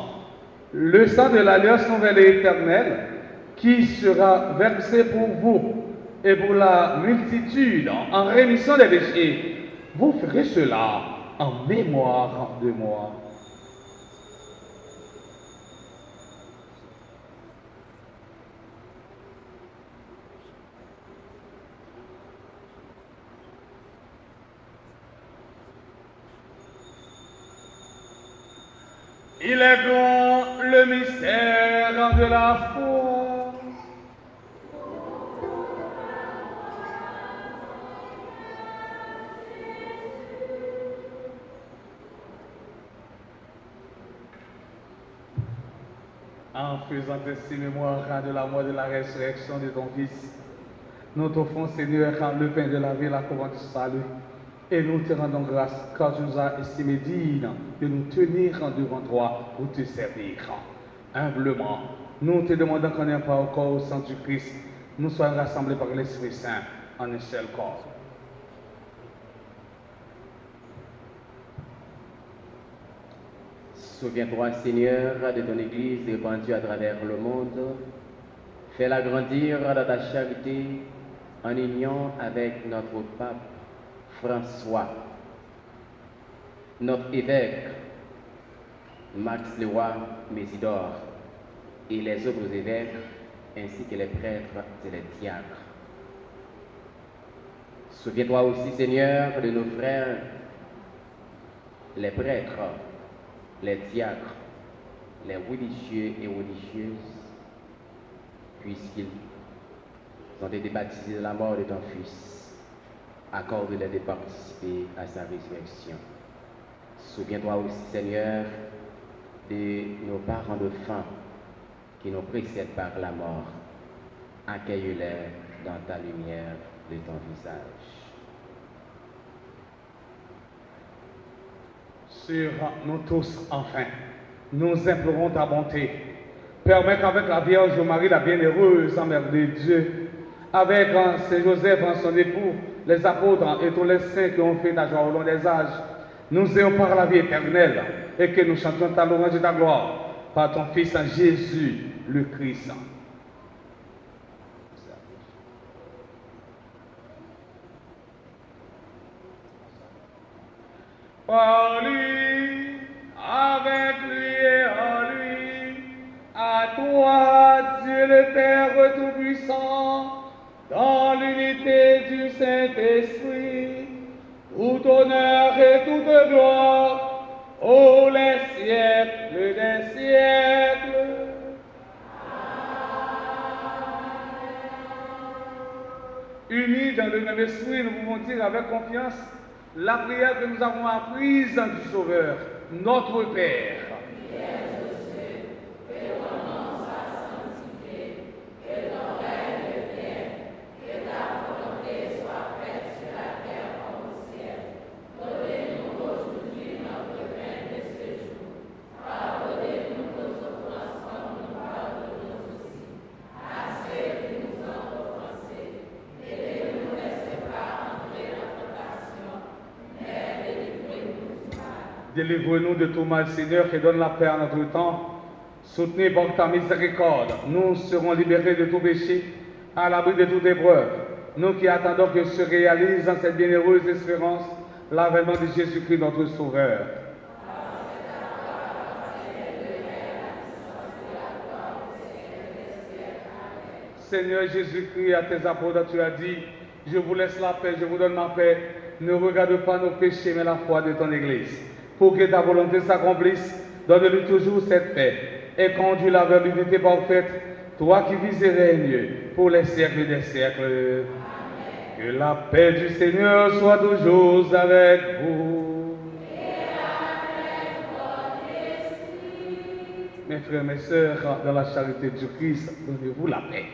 Speaker 1: le sang de l'alliance nouvelle et éternelle, qui sera versé pour vous et pour la multitude en rémission des péchés. Vous ferez cela en mémoire de moi. Il est grand le mystère de la foi. En faisant ainsi mémoire de la mort et de la résurrection de ton Fils, nous t'offrons, Seigneur, le pain de la vie, la couronne du salut. Et nous te rendons grâce car tu nous as estimé dignes de nous tenir devant toi pour te servir. Humblement, nous te demandons qu'on n'ait pas au corps au sang du Christ, nous soyons rassemblés par l'Esprit Saint en un seul corps.
Speaker 4: Souviens-toi, Seigneur, de ton Église répandue à travers le monde. Fais-la grandir dans ta charité en union avec notre pape François, notre évêque Max Leroy Mésidor et les autres évêques ainsi que les prêtres et les diacres. Souviens-toi aussi, Seigneur, de nos frères, les prêtres, les diacres, les religieux et religieuses, puisqu'ils ont été baptisés de la mort de ton Fils. Accorde-leur de participer à sa résurrection. Souviens-toi aussi, Seigneur, de nos parents de faim qui nous précèdent par la mort. Accueille-les dans ta lumière de ton visage.
Speaker 1: Sur nous tous, enfin, nous implorons ta bonté. Permets qu'avec la Vierge Marie, la bienheureuse Mère de Dieu, avec Saint Joseph, son époux, les apôtres et tous les saints qui ont fait ta joie au long des âges, nous ayons par la vie éternelle et que nous chantions ta louange et ta gloire par ton Fils Jésus, le Christ. Par lui, avec lui et en lui, à toi, Dieu le Père Tout-Puissant, dans l'unité du Saint-Esprit, tout honneur et toute gloire, ô les siècles des siècles. Unis dans le même esprit, nous pouvons dire avec confiance la prière que nous avons apprise du Sauveur, notre Père. Délivre-nous de tout mal, Seigneur, et donne la paix à notre temps. Soutenez par ta miséricorde, nous serons libérés de tout péché, à l'abri de toute épreuve. Nous qui attendons que se réalise dans cette bienheureuse espérance l'avènement de Jésus-Christ, notre Sauveur. Seigneur Jésus-Christ, à tes apôtres, tu as dit, je vous laisse la paix, je vous donne ma paix. Ne regarde pas nos péchés, mais la foi de ton Église. Pour que ta volonté s'accomplisse, donne-lui toujours cette paix et conduis-la vers l'unité parfaite, toi qui vis et règnes pour les siècles des siècles. Amen. Que la paix du Seigneur soit toujours avec vous.
Speaker 3: Et avec votre esprit.
Speaker 1: Mes frères, mes sœurs, dans la charité du Christ, donnez-vous la paix.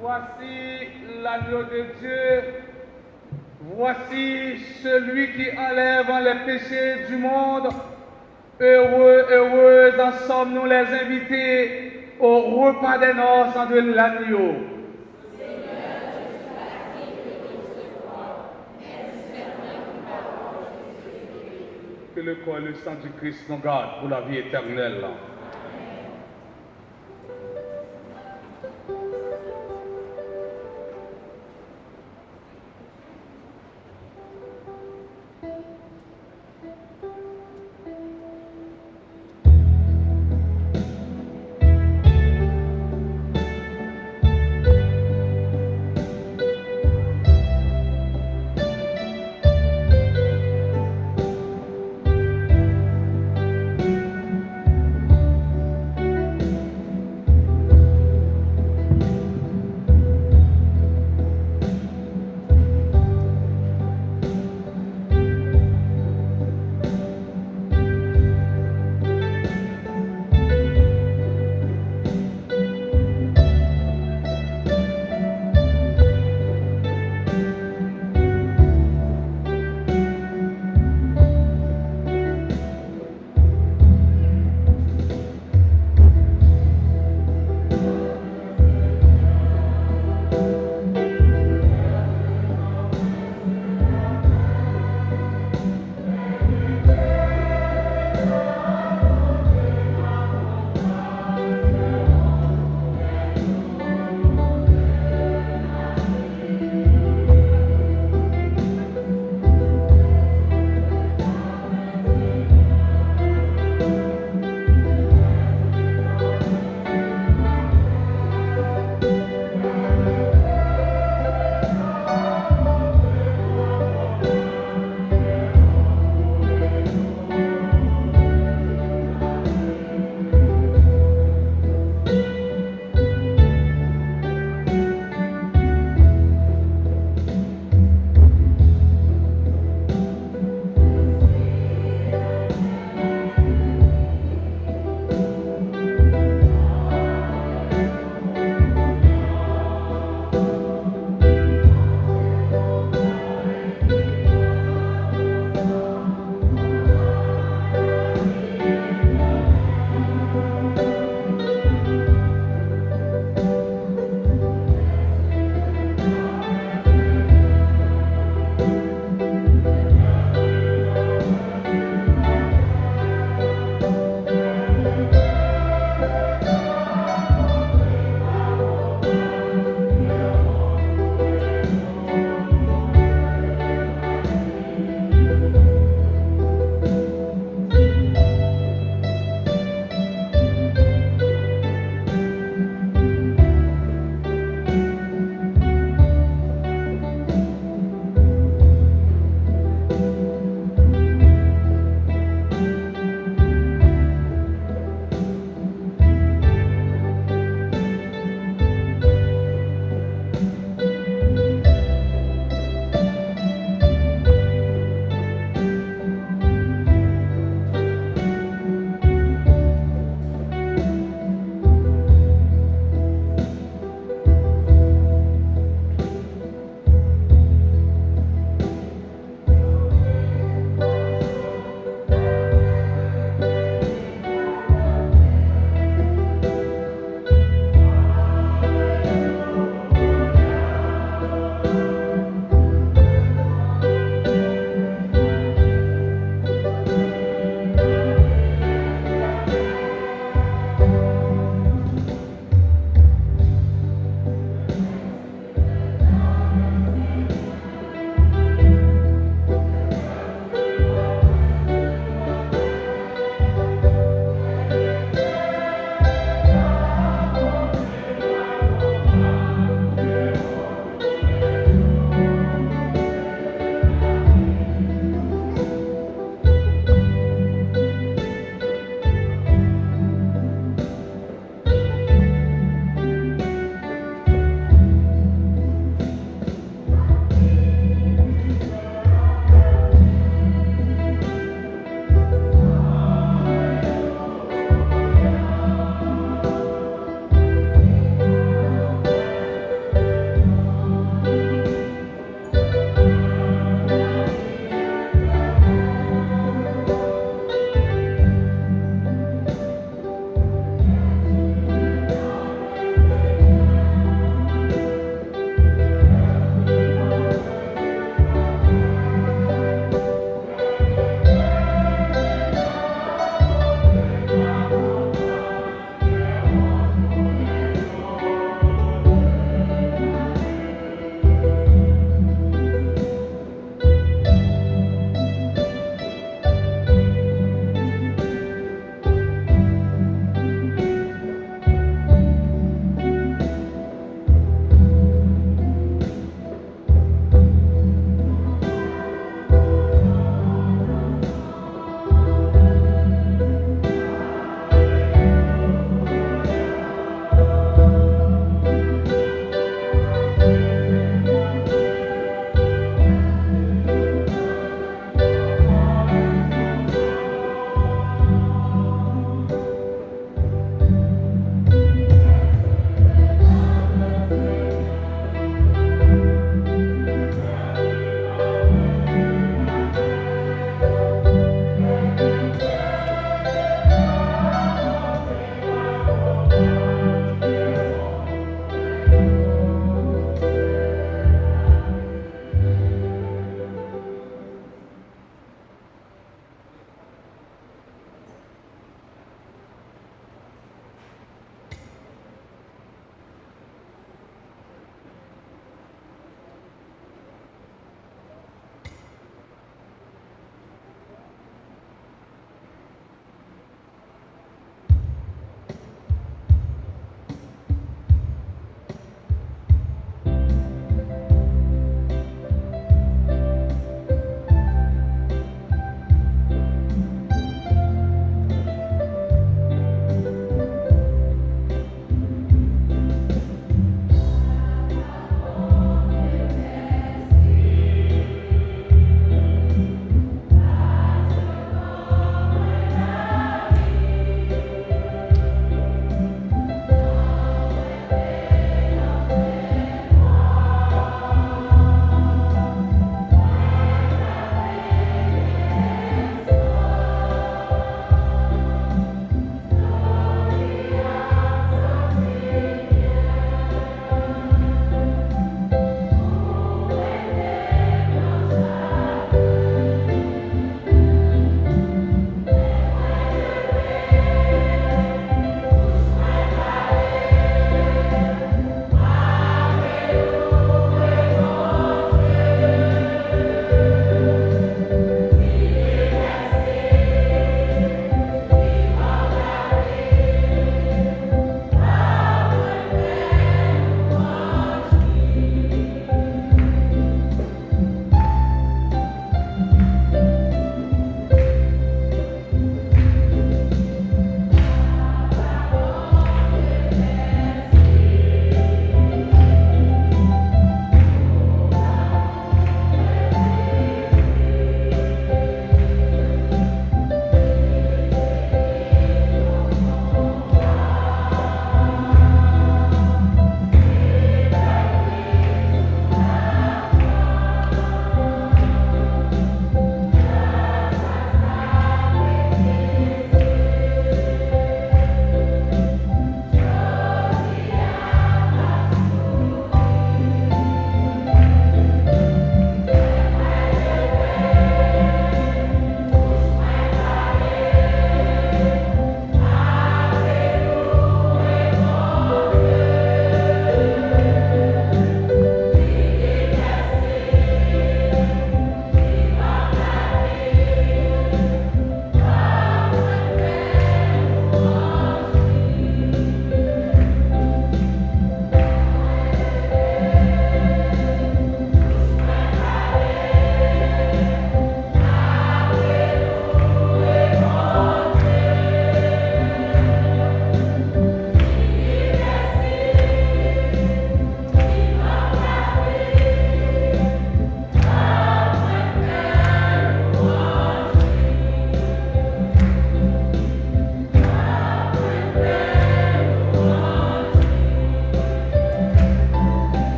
Speaker 1: Voici l'agneau de Dieu, voici celui qui enlève les péchés du monde. Heureux, heureuses en sommes-nous les invités au repas des noces de l'agneau. Que le corps et le sang du Christ nous gardent pour la vie éternelle.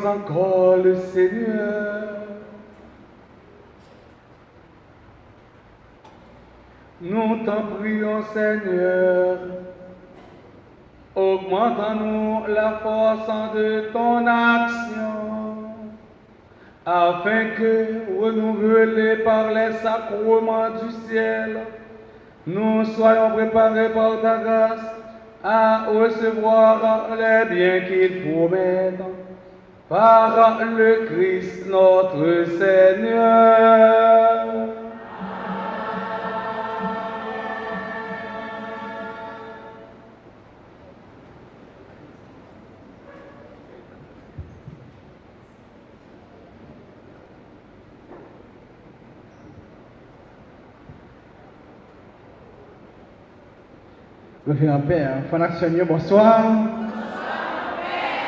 Speaker 1: encore le Seigneur. Nous t'en prions, Seigneur. Augmente en nous la force de ton action, afin que, renouvelés par les sacrements du ciel, nous soyons préparés par ta grâce à recevoir les biens qu'il promettent par le Christ notre Seigneur.
Speaker 5: Révérend Père, Frère Seigneur, bonsoir.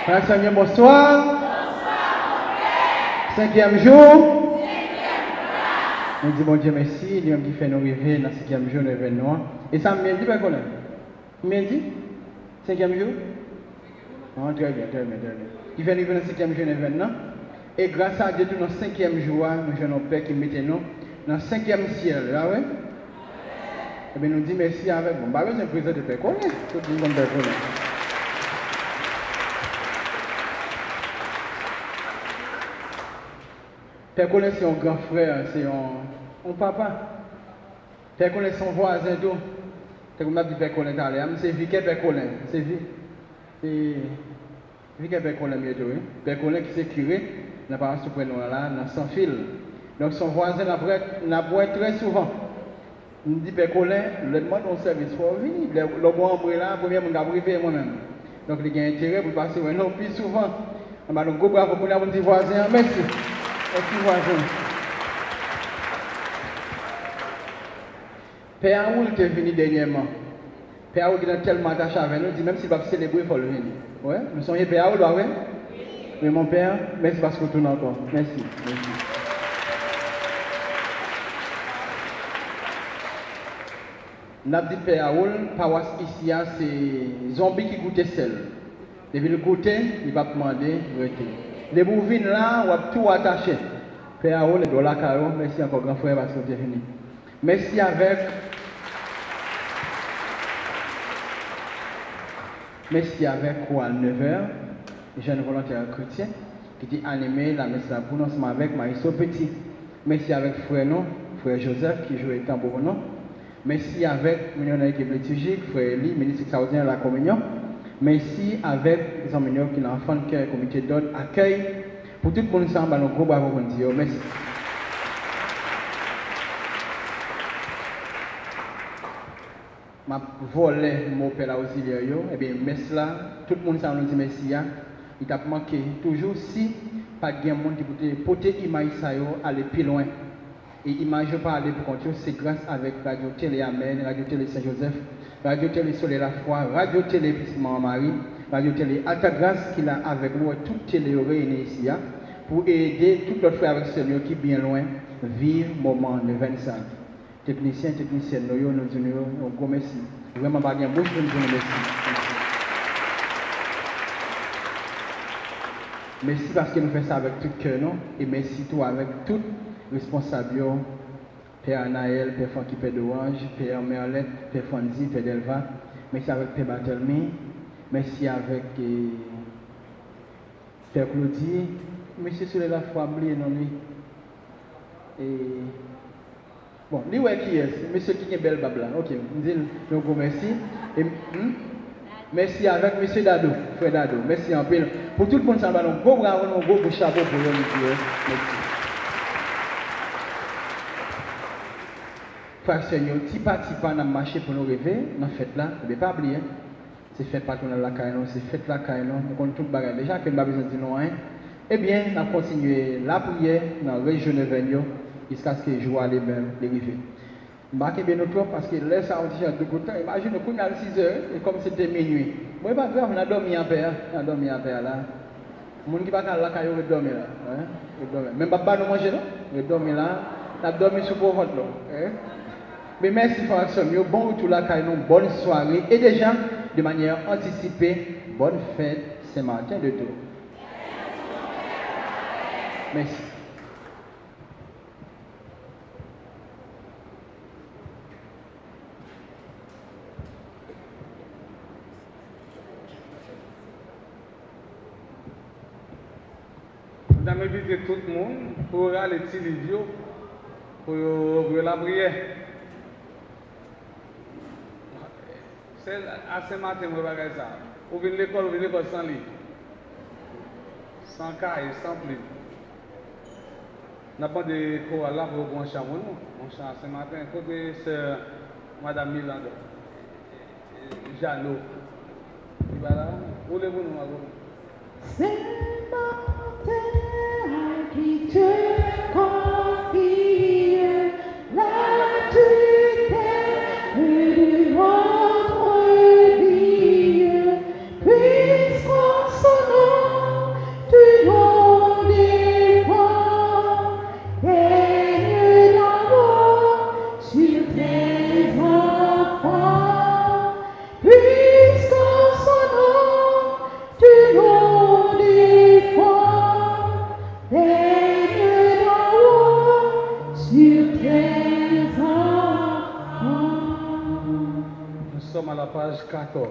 Speaker 5: Frère Seigneur, bonsoir. Cinquième jour. Nous disons bon Dieu merci, Dieu qui fait nous rêver dans le cinquième jour de l'événement. Et ça me dit pas quoi là? Me dit? Cinquième jour? Oh, très bien, très bien, très bien. Il fait nous rêver dans le cinquième jour de l'événement. Et grâce à Dieu, dans le cinquième jour, nous avons Père qui mettez nous dans le cinquième ciel. Là, ouais? Eh bien, nous disons merci avec vous. Bah, c'est un président de Père Colin. Tout le monde Père Colin. Père Colin, c'est un grand frère, c'est un papa. Père Colin, c'est son voisin d'eau. C'est comme on a dit Père Colin tout à l'heure. C'est Vicaire Père Colin. C'est Vicaire Père Colin bientôt. Père Colin qui s'est curé, n'a pas ce prénom là, dans sans fil. Donc son voisin n'a pas très souvent. Je me dis, Père Colin, le demande au service pour venir. Le bon là, premier, je vais privé moi-même. Donc, il y a intérêt pour passer non plus souvent. Donc, go bravo pour nos petits voisins. Merci. Merci, voisins. Père Aoul est venu dernièrement. Père Aoul est tellement attaché avec nous, dit même s'il va célébrer, il faut le venir. Ouais, nous sommes Père Aoul, oui? Oui, mon Père, merci parce que vous tournez encore. Merci. Merci. N'a dit Père Aoul, paroisse ici, c'est zombie qui goûte sel. Depuis le goûter, il va demander de rester. Les bouvines là, on va tout attacher. Père Aoul, et la caro, merci encore grand frère parce que vous êtes venu. Merci avec. Merci avec quoi à 9h, jeune volontaire chrétien qui dit animé la messe là pour nous ensemble avec Maïso Petit. Merci avec frère non, frère Joseph qui joue tambour non. Merci avec millionnaire qui est liturgique, frère Eli, ministre saoudien de la communion. Merci avec les amis qui sont enfants de cœur, comité d'ordre, accueil. Pour tout le monde ensemble, nous gros bravo pour dire merci. Ma volé mon père auxiliaire, et bien merci là, tout le monde ensemble nous dit merci. Il t'a manqué toujours si pas de monde qui peut porter l'image ça aller plus loin. Et image pas aller pour continuer, c'est grâce avec Radio Télé Amen, Radio Télé Saint-Joseph, Radio Télé Soleil la Foi, Radio Télé Marie, Radio Télé Alta Grâce qu'il a avec nous, toute télé réunie ici, pour aider tout notre frère avec Seigneur qui bien loin, vivre moment de 25. Techniciens, techniciennes, nous disons un gros merci. Vraiment, pas bien, bouche, nous disons merci. Merci parce que nous faisons ça avec tout cœur, non? Et merci tout avec tout responsable, Père Anaël, Père Francky, Père d'Orange, Père Merlette, Père Fonzi, Père Delva. Merci avec Père Barthelmy. Merci avec Père Claudie. Monsieur sur la foi, oublié non lui. Et bon, lui ouais qui est, monsieur qui est belle babla. Ok, nous disons donc merci. Et merci avec monsieur Dado, frère Dado. Merci en pile. Pour tout le monde, ça va nous gros bravo, nous gros chapeau pour nous. Merci. Frère Seigneur, petit pas, on a marché pour nous rêver, dans la fête là, ne pas oublier. C'est fait pas qu'on a la caille, c'est fait la caille, nous comptons tout le bagage. Déjà que nous avons besoin de dire non, eh bien, on a continué la prière dans la région de Venio jusqu'à ce que les jours les arriver. Marquez bien notre parce que là, ça on dit de temps. Imagine qu'on a 6 heures et comme c'était minuit. Moi, pas grave, on a dormi en paix, on a dormi en paix là. Les gens qui ne sont pas là, ils dorment là. Même pas nous manger là, ils dorment là, on a dormi sur le ventre là. Mais merci frère Samuel, bon retour là, bonne soirée et déjà de manière anticipée, bonne fête Saint-Martin de Tours. Merci.
Speaker 1: Nous avons invité tout le monde pour aller petit Livio pour ouvrir la prière. C'est à ce matin, on va faire ça. Ou venez l'école sans livre. Sans cahier, sans plume. Nous avons des cours là pour bon chant. Mon chant ce matin, côté c'est Madame Milanda. Jeannot. Il va là. Où les vous nous
Speaker 3: Ce matin, à qui te confie la tutelle du votre vie, puisqu'en son nom tu dois défendre, règne d'amour sur tes enfants, puisqu'en son nom tu dois défendre, règne d'amour sur tes enfants.
Speaker 1: Nous sommes à la page 14.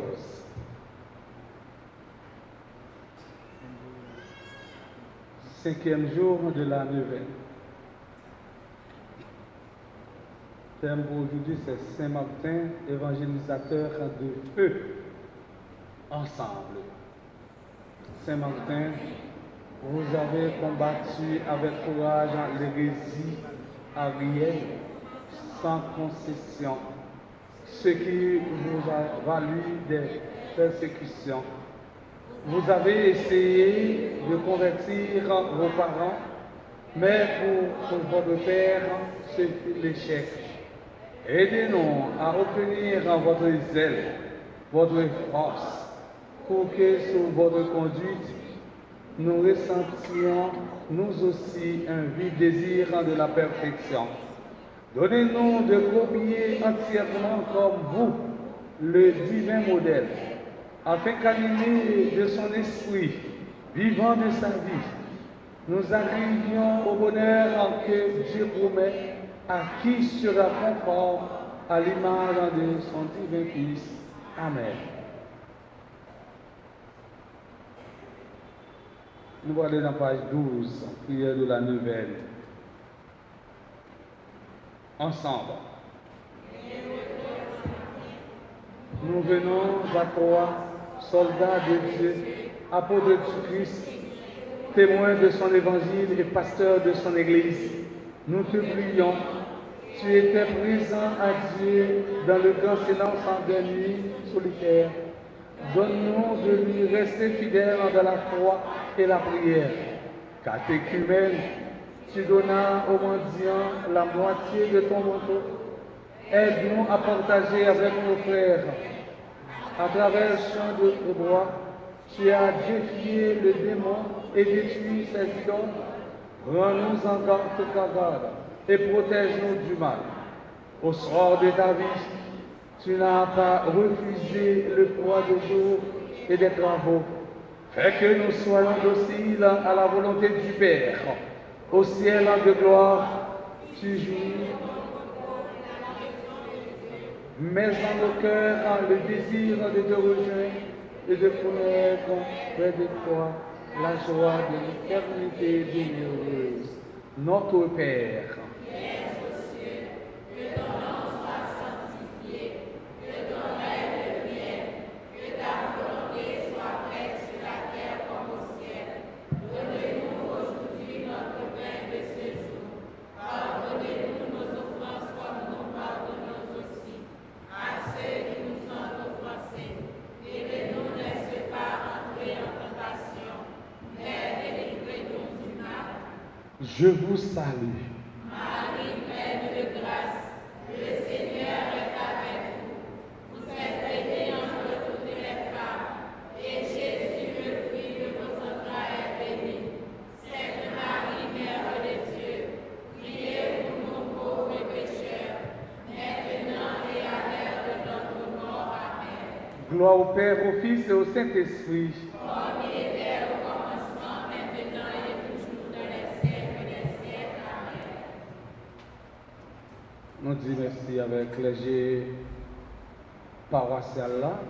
Speaker 1: Cinquième jour de la neuvaine. Thème pour aujourd'hui, c'est Saint-Martin, évangélisateur de feu. Ensemble. Saint-Martin, vous avez combattu avec courage l'hérésie arienne sans concession, ce qui vous a valu des persécutions. Vous avez essayé de convertir vos parents, mais pour votre père, ce fut l'échec. Aidez-nous à obtenir votre zèle, votre force, pour que sous votre conduite, nous ressentions nous aussi un vif désir de la perfection. Donnez-nous de copier entièrement comme vous le divin modèle, afin qu'animés de son esprit, vivant de sa vie, nous arrivions au bonheur que Dieu promet à qui sera conforme à l'image de son divin Fils. Amen. Nous allons aller dans la page 12, prière de la neuvaine. Ensemble. Nous venons à toi, soldats de Dieu, apôtres du Christ, témoins de son évangile et pasteurs de son Église. Nous te prions. Tu étais présent à Dieu dans le grand silence en des nuits solitaires. Donne-nous de lui rester fidèles dans la foi et la prière. Catéchumène, tu donnas aux mendiants la moitié de ton manteau. Aide-nous à partager avec nos frères. À travers le champ de bois, tu as défié le démon et détruit ses idoles. Rends-nous en garde et protège-nous du mal. Au soir de ta vie, tu n'as pas refusé le poids des jours et des travaux. Fais que nous soyons dociles à la volonté du Père. Au ciel de gloire, tu jouis. Mets dans nos cœurs le désir de te rejoindre et de connaître près de toi la joie de l'éternité bienheureuse. Notre Père. Je vous salue.
Speaker 6: Marie, pleine de grâce, le Seigneur est avec vous. Vous êtes bénie entre toutes les femmes, et Jésus, le fruit de vos entrailles, est béni. Sainte Marie, Mère de Dieu, priez pour nous pauvres pécheurs, maintenant et à l'heure de notre mort. Amen.
Speaker 1: Gloire au Père, au Fils et au Saint-Esprit.
Speaker 6: Comme il était au commencement, maintenant et toujours dans les siècles.
Speaker 1: Nous disons merci avec les clergé paroissial là.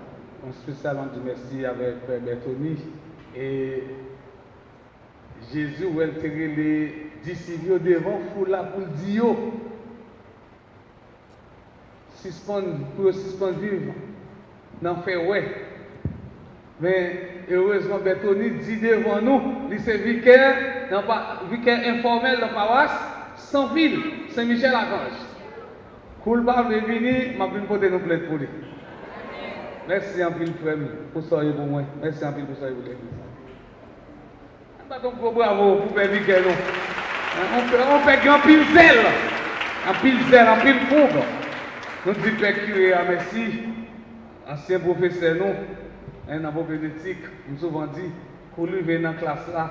Speaker 1: On spécialement dit merci avec Père Bertoni. Et Jésus où elle tirait les disciples devant foule là pour dire pour suspendre vivre. N'en fait ouais. Mais heureusement Bertoni dit devant nous, il c'est vicaire informel dans la paroisse, sans ville, Saint-Michel-Archange. Cool pas venir, m'a pu porter nos plaintes pour lui. Merci en pile frère pour ça pour moi. Merci en pile pour ça pour l'église. Donc bravo pour Père Vicaire nous. On fait grand pile zèle. En pile zèle, en pile fougue. Nous disons Père curé merci. Ancien professeur nous, dans propédeutique, nous souvent dit, pour lui venir dans la classe là,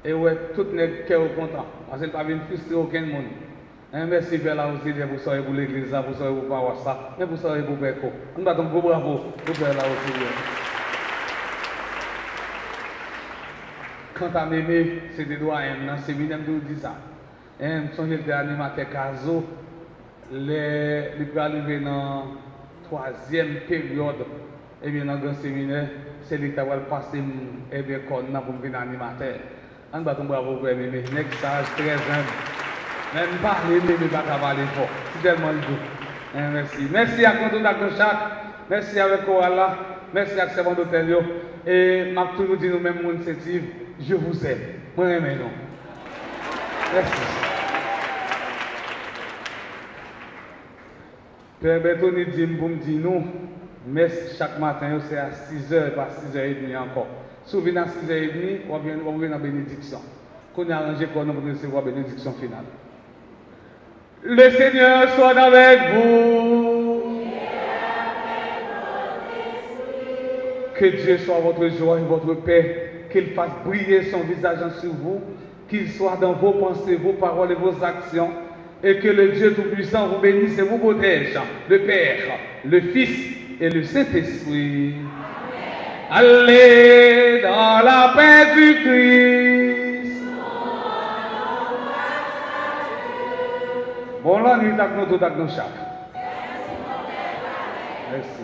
Speaker 1: et ouais, tout n'est qu'à content. Parce qu'il ne va pas frustrer aucun monde. Merci Père là aussi pour ça pour l'église, pour ça pour paroisse ça, mais pour ça pour Berco. On va donc bravo pour Père là aussi. Quand à m'aimer, c'est des doigts, dans le séminaire, je vous dis ça. Je songe que l'animateur Caso, il peut arriver dans la 3e période, et bien dans le séminaire, c'est lui qui va passer et bien pour venir animateur. On va donc bravo pour m'aimer. Next stage, très humble. Même parler, mais pas parler fort. C'est tellement le doux. Merci. Merci à Canton d'Agnochac. Merci avec Koala. Merci à Servant d'Hôtel. Et m'a toujours dit nous-mêmes, mon initiative, je vous aime. Moi, j'aime non. Merci. Père Bertoni dit, pour me dire nous, mais chaque matin, c'est à 6h, pas 6h30 encore. Souvent à 6h30, on vient dans la bénédiction. Qu'on a arrangé pour nous recevoir la bénédiction finale. Le Seigneur soit avec vous. Que Dieu soit votre joie et votre paix. Qu'il fasse briller son visage sur vous. Qu'il soit dans vos pensées, vos paroles et vos actions. Et que le Dieu Tout-Puissant vous bénisse et vous protège. Le Père, le Fils et le Saint-Esprit. Allez dans la paix du Christ. Bon, là, nous avons tout chaque. Merci.